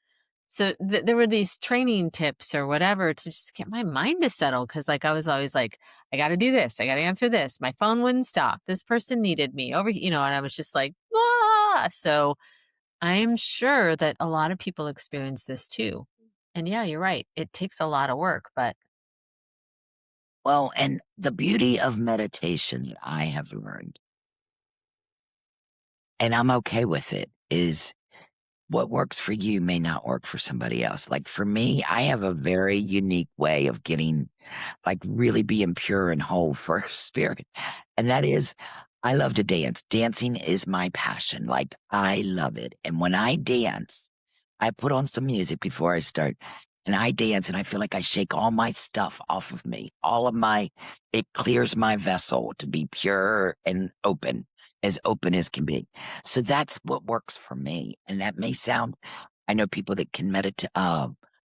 A: so there were these training tips or whatever to just get my mind to settle because like I was always like, I got to do this, I got to answer this. My phone wouldn't stop. This person needed me over, and I was just like, ah. So I'm sure that a lot of people experience this too. And yeah, you're right. It takes a lot of work, but
B: Well, and the beauty of meditation that I have learned, and I'm okay with it, is what works for you may not work for somebody else. Like for me, I have a very unique way of getting, like, really being pure and whole for spirit. And that is, I love to dance. Dancing is my passion. Like, I love it. And when I dance, I put on some music before I start and I dance and I feel like I shake all my stuff off of me. It clears my vessel to be pure and open as can be. So that's what works for me. And that may sound, I know people that can meditate,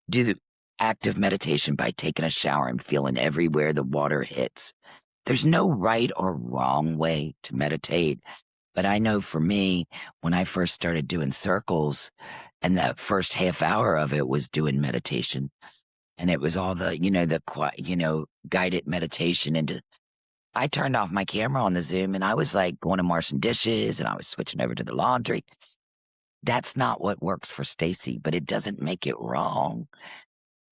B: do the active meditation by taking a shower and feeling everywhere the water hits. There's no right or wrong way to meditate. But I know for me, when I first started doing circles, and that first half hour of it was doing meditation, and it was all the quiet, guided meditation. And I turned off my camera on the Zoom, and I was like going to washing dishes, and I was switching over to the laundry. That's not what works for Stacy, but it doesn't make it wrong.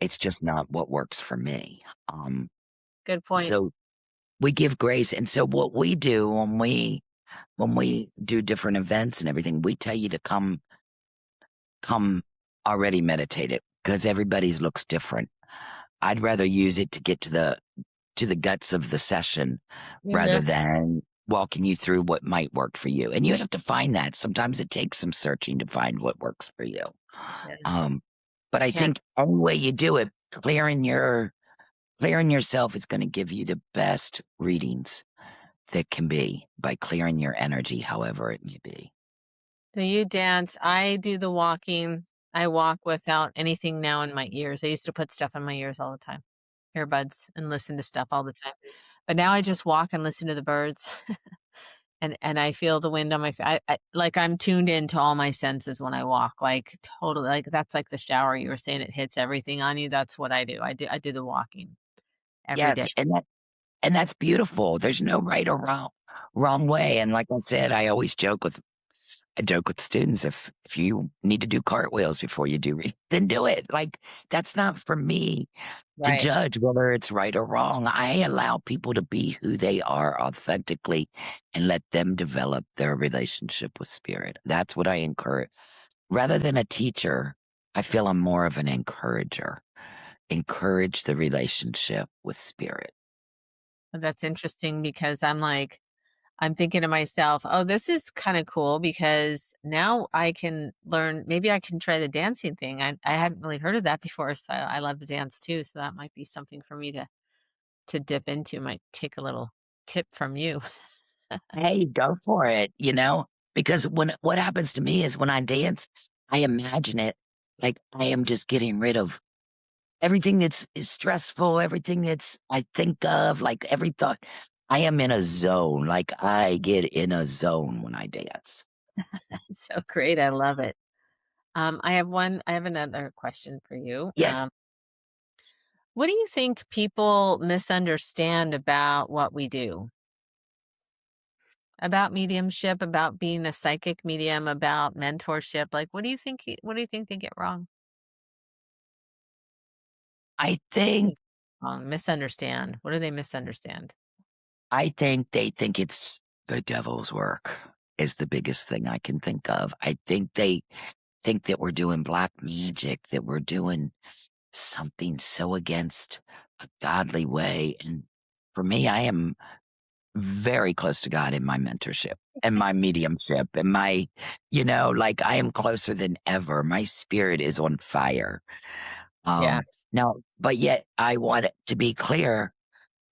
B: It's just not what works for me.
A: good point.
B: So we give grace, and so what we do when we when we do different events and everything, we tell you to come already meditated because everybody's looks different. I'd rather use it to get to the guts of the session rather
A: Mhm.
B: than walking you through what might work for you. And you have to find that. Sometimes it takes some searching to find what works for you.
A: Yeah,
B: Um, but
A: I
B: I
A: can't.
B: think any way you do it, clearing yourself is going to give you the best readings that can be by clearing your energy, however it may be.
A: Do you dance? I do the walking. I walk without anything now in my ears. I used to put stuff in my ears all the time, earbuds, and listen to stuff all the time. But now I just walk and listen to the birds, and I feel the wind on my like I'm tuned into all my senses when I walk. Like totally, like that's like the shower you were saying. It hits everything on you. That's what I do. I do the walking every
B: Yes,
A: day.
B: and that's beautiful. There's no right or wrong way. And like I said, I joke with students if you need to do cartwheels before you do then do it. Like that's not for me to
A: Right.
B: judge whether it's right or wrong. I allow people to be who they are authentically and let them develop their relationship with spirit. That's what I encourage. Rather than a teacher, I feel I'm more of an encourager. Encourage the relationship with spirit.
A: That's interesting because I'm thinking to myself, "Oh, this is kinda cool because now I can learn maybe I can try the dancing thing." I hadn't really heard of that before, so I love to dance too, so that might be something for me to dip into, might take a little tip from you.
B: Hey, go for it, because what happens to me is when I dance, I imagine it like I am just getting rid of everything that's is stressful, everything that's I think of, like every thought. I am in a zone, like I get in a zone when I dance.
A: So great, I love it. I have another question for you.
B: Yes,
A: What do you think people misunderstand about what we do? About mediumship, about being a psychic medium, about mentorship? Like, what do you think they get wrong?
B: I
A: Like,
B: think
A: misunderstand. What do they misunderstand?
B: they think it's the devil's work is the biggest thing I can think of. I think they think that we're doing black magic, that we're doing something so against a godly way. And for me, I am very close to God in my mentorship and my mediumship and like I am closer than ever. My spirit is on fire.
A: Yeah,
B: Now, but yet I want it to be clear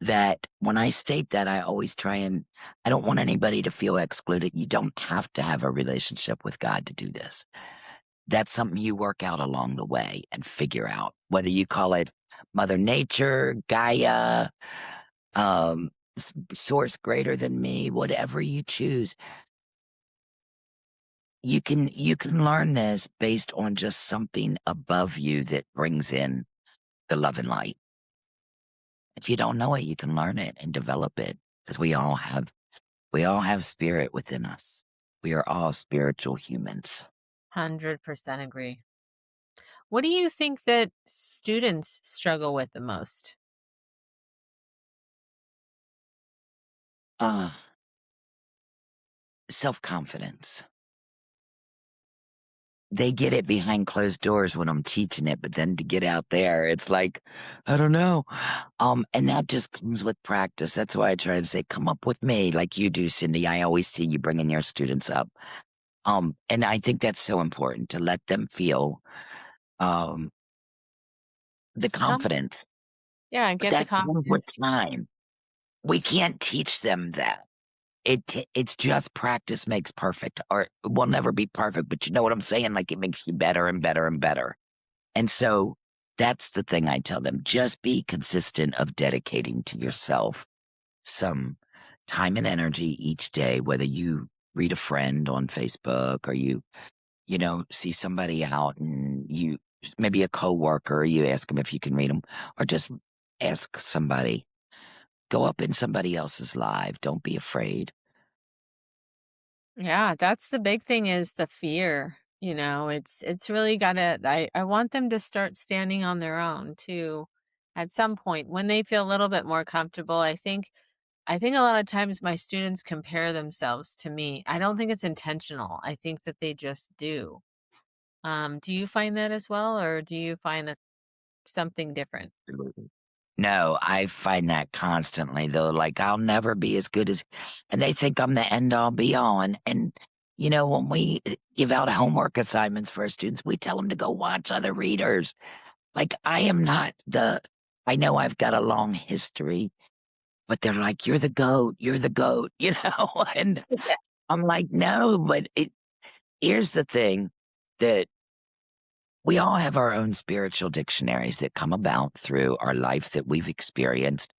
B: that when I state that, I always try and I don't want anybody to feel excluded. You don't have to have a relationship with God to do this. That's something you work out along the way and figure out whether you call it Mother Nature, Gaia, source greater than me, whatever you choose. You can learn this based on just something above you that brings in the love and light. If you don't know it, you can learn it and develop it because we all have spirit within us. We are all spiritual humans.
A: 100% agree. What do you think that students struggle with the most?
B: Uh, self-confidence. They get it behind closed doors when I'm teaching it, but then to get out there, it's like, I don't know. And that just comes with practice. That's why I try to say, come up with me like you do, Cindy. I always see you bringing your students up. And I think that's so important to let them feel, um, the
A: Com
B: confidence,
A: Yeah,
B: but
A: get the
B: that comes with
A: confidence.
B: time. We can't teach them that. It's just practice makes perfect, or it will never be perfect, but you know what I'm saying? Like it makes you better and better and better. And so that's the thing I tell them. Just be consistent of dedicating to yourself some time and energy each day, whether you read a friend on Facebook or you see somebody out and maybe a coworker, you ask them if you can read them, or just ask somebody. Go up in somebody else's live. Don't be afraid.
A: Yeah, that's the big thing is the fear, it's really gotta I want them to start standing on their own too at some point when they feel a little bit more comfortable. I think I think a lot of times my students compare themselves to me. I don't think it's intentional. I think that they just do. Do you find that as well, or do you find that something different?
B: Absolutely. No, I find that constantly though, like, I'll never be as good as and they think I'm the end all be all, and, when we, give out homework assignments for our students, we tell them to go watch other readers. Like, I am not the I know I've got a long history, but they're like, you're the GOAT," and
A: Yeah.
B: I'm like, "No," but here's the thing that we all have our own spiritual dictionaries that come about through our life that we've experienced,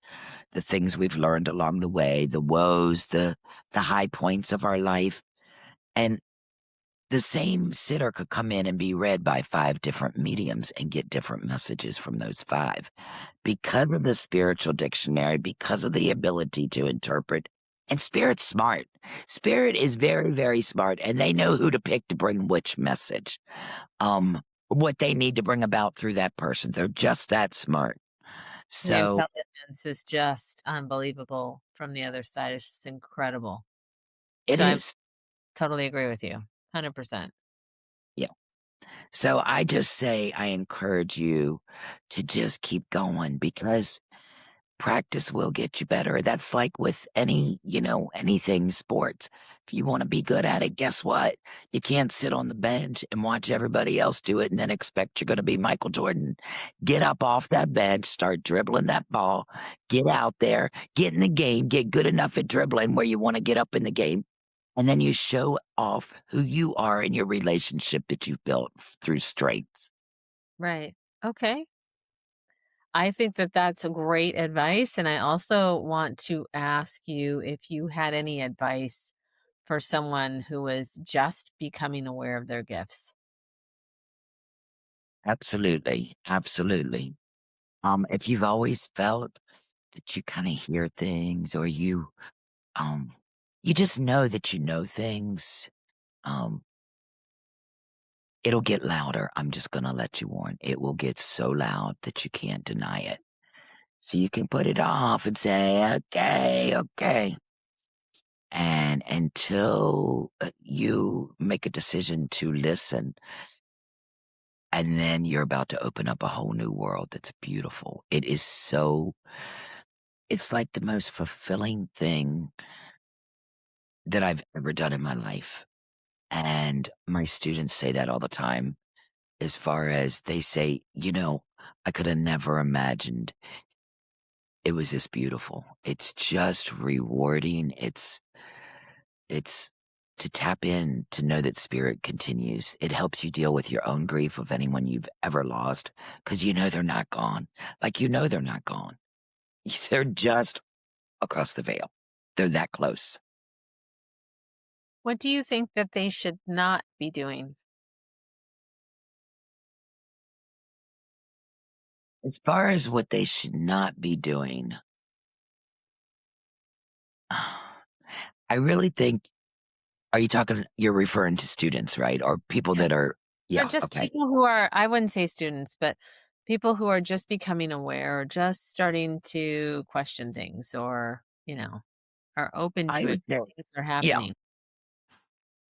B: the things we've learned along the way, the woes, the high points of our life. And the same sitter could come in and be read by five different mediums and get different messages from those five because of the spiritual dictionary, because of the ability to interpret. And spirit's smart. Spirit is very, very smart, and they know who to pick to bring which message, um, what they need to bring about through that person. They're just that smart.
A: The
B: So
A: intelligence is just unbelievable from the other side. It's just incredible.
B: it
A: So I
B: is.
A: totally agree with you. 100%.
B: Yeah. So I just say I encourage you to just keep going because practice will get you better. That's like with anything sports. If you want to be good at it, guess what? You can't sit on the bench and watch everybody else do it and then expect you're going to be Michael Jordan. Get up off that bench, start dribbling that ball, get out there, get in the game, get good enough at dribbling where you want to get up in the game. And then you show off who you are in your relationship that you've built through strength.
A: Right. Okay. I think that that's a great advice. And I also want to ask you if you had any advice for someone who was just becoming aware of their gifts.
B: Absolutely. Absolutely. If you've always felt that you kind of hear things or um, you just know that you know things, um, it'll get louder. I'm just going to let you warn. It will get so loud that you can't deny it. So you can put it off and say, okay, okay. And until you make a decision to listen, and then you're about to open up a whole new world that's beautiful. It's like the most fulfilling thing that I've ever done in my life. And my students say that all the time, as far as they say, I could have never imagined it was this beautiful. It's just rewarding. It's to tap in to know that spirit continues. It helps you deal with your own grief of anyone you've ever lost because they're not gone. Like they're not gone. They're just across the veil. They're that close.
A: What do you think that they should not be doing?
B: As far as what they should not be doing, I really think you're referring to students, right? Or people
A: Yeah.
B: that are,
A: Or
B: yeah,
A: just
B: okay.
A: people who are, I wouldn't say students, but people who are just becoming aware or just starting to question things or, are open
B: I
A: to it.
B: would say,
A: Things are
B: yeah,
A: happening.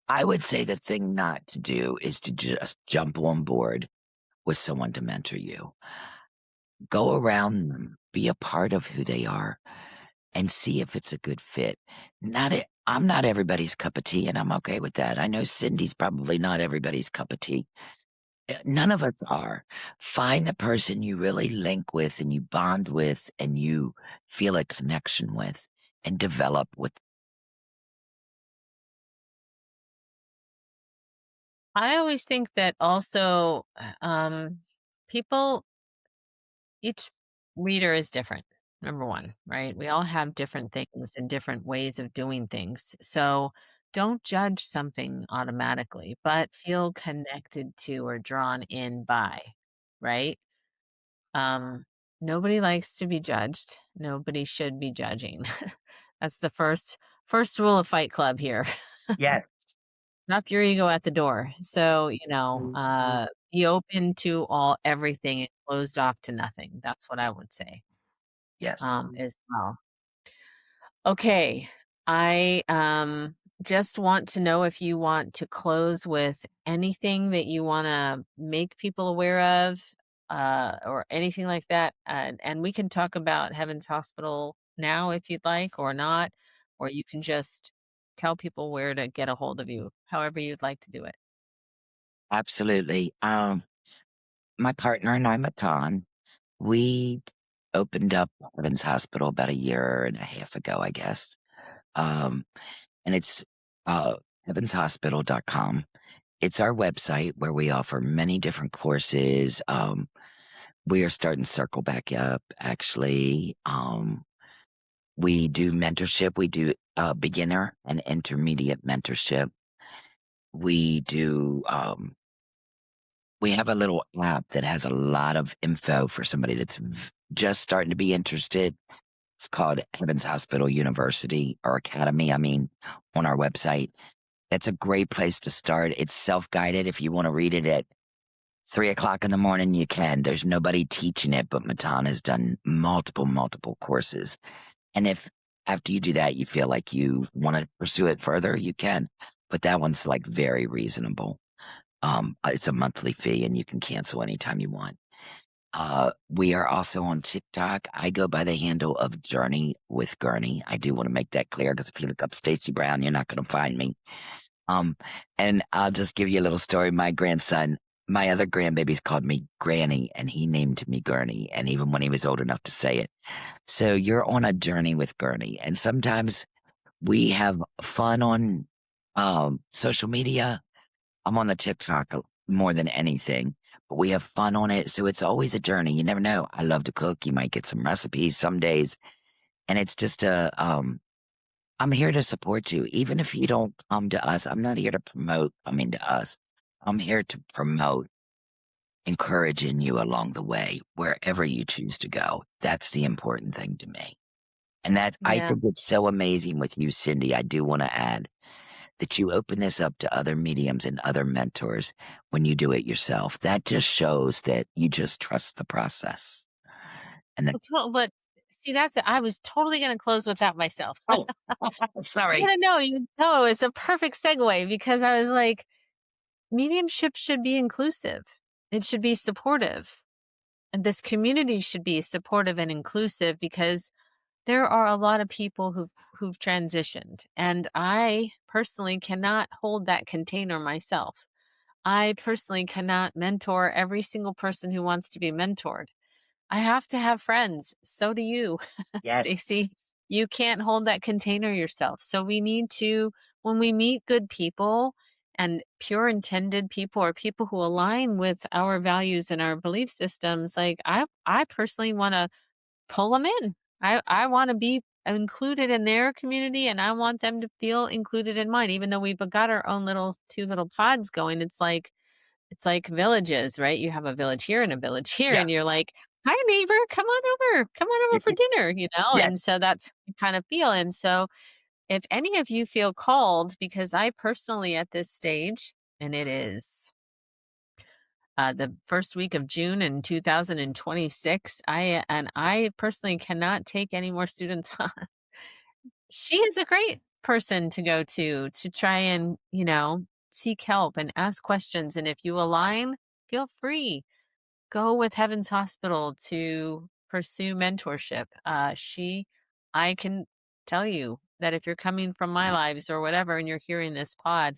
B: I would say the thing not to do is to just jump on board with someone to mentor you. Go around them, be a part of who they are, and see if it's a good fit. I'm not everybody's cup of tea, and I'm okay with that. I know Cindy's probably not everybody's cup of tea. None of us are. Find the person you really link with and you bond with and you feel a connection with and develop with.
A: I always think that also, people, each reader is different. Number one, right? We all have different things and different ways of doing things. So don't judge something automatically, but feel connected to or drawn in by, right? Um, Nobody likes to be judged. Nobody should be judging. That's the first rule of Fight Club here.
B: Yes.
A: Drop your ego at the door. So, be open to all everything and closed off to nothing. That's what I would say,
B: Yes.
A: as well. Okay. I just want to know if you want to close with anything that you want to make people aware of, or anything like that. And we can talk about Heaven's Hospital now if you'd like, or not, or you can just tell people where to get a hold of you, however you'd like to do it.
B: Absolutely. My partner and I, Matan, we opened up Heaven's Hospital about a year and a half ago, I guess. Um, and it's heavenshospital.com. It's our website where we offer many different courses. We are starting to circle back up, actually. We do mentorship. We do beginner and intermediate mentorship. We do, we have a little app that has a lot of info for somebody that's just starting to be interested. It's called Heaven's Hospital University or Academy, I mean, on our website. That's a great place to start. It's self guided. If you want to read it at 3 o'clock in the morning, you can. There's nobody teaching it, but Matan has done multiple courses. And if after you do that, you feel like you want to pursue it further, you can. But that one's like very reasonable. It's a monthly fee and you can cancel anytime you want. We are also on TikTok. I go by the handle of Journey with Gurney. I do want to make that clear because if you look up Stacy Brown, you're not going to find me. Um, and I'll just give you a little story. My grandson, my other grandbabies called me Granny and he named me Gurney. And even when he was old enough to say it. So you're on a journey with Gurney. And sometimes we have fun on, social media. I'm on the TikTok more than anything, but we have fun on it. So it's always a journey. You never know. I love to cook. You might get some recipes some days. And it's just I'm here to support you. Even if you don't come to us, I'm not here to promote coming to us. I'm here to promote encouraging you along the way, wherever you choose to go. That's the important thing to me. And that I
A: Yeah.
B: think it's so amazing with you, Cindy. I do want to add that you open this up to other mediums and other mentors when you do it yourself. That just shows that you just trust the process. And that,
A: But see, that's it. I was totally going to close with that myself.
B: oh, sorry.
A: Yeah, no, you know, it's a perfect segue because I was like, mediumship should be inclusive. It should be supportive. And this community should be supportive and inclusive because there are a lot of people who've transitioned. And I personally cannot hold that container myself. I personally cannot mentor every single person who wants to be mentored. I have to have friends. So do you,
B: Yes.
A: Stacey. You can't hold that container yourself. So we need to, when we meet good people and pure intended people or people who align with our values and our belief systems, like I personally want to pull them in. I want to be included in their community and I want them to feel included in mine. Even though we've got our own little two little pods going, it's like villages, right? You have a village here and a village here,
B: Yeah.
A: and you're like, "Hi, neighbor, come on over for dinner," you know?
B: Yes.
A: And so that's how you kind of feel. And so if any of you feel called, because I personally at this stage, and it is the first week of June in 2026, I personally cannot take any more students on. She is a great person to go to try and, you know, seek help and ask questions. And if you align, feel free go with Heaven's Hospital to pursue mentorship. I can tell you that if you're coming from my lives or whatever, and you're hearing this pod,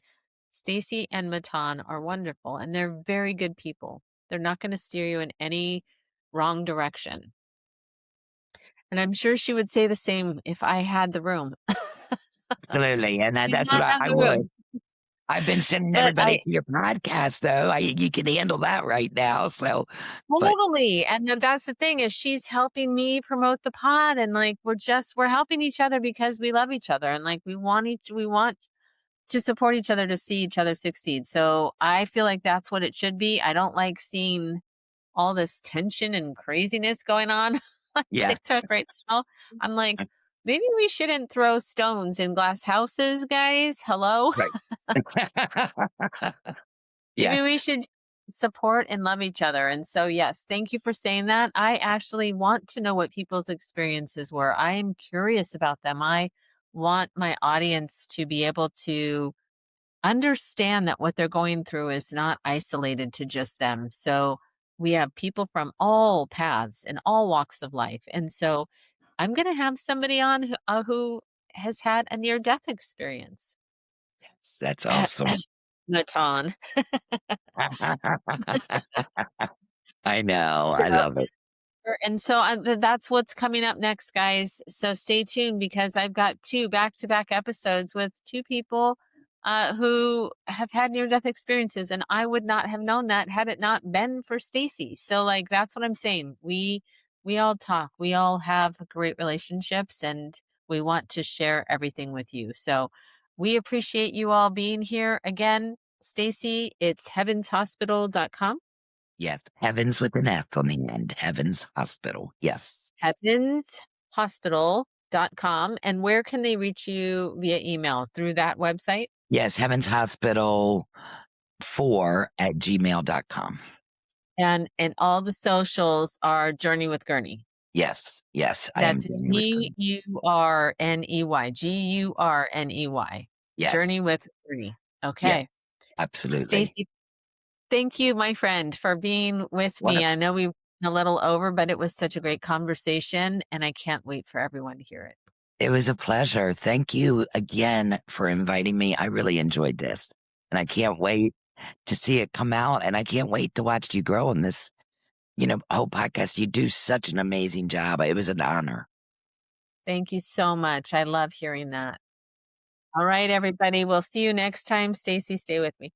A: Stacy and Matan are wonderful, and they're very good people. They're not going to steer you in any wrong direction. And I'm sure she would say the same if I had the room.
B: Absolutely. And
A: Do
B: that's what
A: not have
B: I
A: the
B: would.
A: room.
B: I've been sending
A: But
B: everybody to your podcast, though. You can handle that right now. So, but
A: totally, and then that's the thing is she's helping me promote the pod and, like, we're helping each other because we love each other and, like, we want to support each other to see each other succeed, so I feel like that's what it should be. I don't like seeing all this tension and craziness going on on
B: yes.
A: TikTok right now. I'm like, "Maybe we shouldn't throw stones in glass houses, guys. Hello?"
B: Right.
A: Maybe we
B: Yes.
A: should support and love each other. And so, yes, thank you for saying that. I actually want to know what people's experiences were. I am curious about them. I want my audience to be able to understand that what they're going through is not isolated to just them. So, we have people from all paths and all walks of life. And so, I'm going to have somebody on who has had a near death experience.
B: That's awesome.
A: Natan.
B: I know.
A: So,
B: I love it.
A: and so that's what's coming up next, guys. So stay tuned because I've got two back-to-back episodes with two people who have had near-death experiences, and I would not have known that had it not been for Stacy. So, like, that's what I'm saying. We all talk. We all have great relationships, and we want to share everything with you. So we appreciate you all being here again. Stacy, it's heavenshospital.com.
B: Yes. Heavens with an F on the end. Heavens Hospital. Yes.
A: heavenshospital.com. And where can they reach you via email? Through that website?
B: Yes. Heavens Hospital 4@gmail.com.
A: And all the socials are Journey with Gurney.
B: Yes. Yes. I am
A: That's
B: Journey with Gurney.
A: Gurney. Gurney.
B: Yes.
A: Journey with Gurney.
B: Yes.
A: Okay.
B: Absolutely.
A: Stacy, thank you, my friend, for being with
B: What a
A: me. I know we went a little over, but it was such a great conversation, and I can't wait for everyone to hear it.
B: It was a pleasure. Thank you again for inviting me. I really enjoyed this. And I can't wait to see it come out. And I can't wait to watch you grow in this, whole podcast. You do such an amazing job. It was an honor.
A: Thank you so much. I love hearing that. All right, everybody. We'll see you next time. Stacy, stay with me.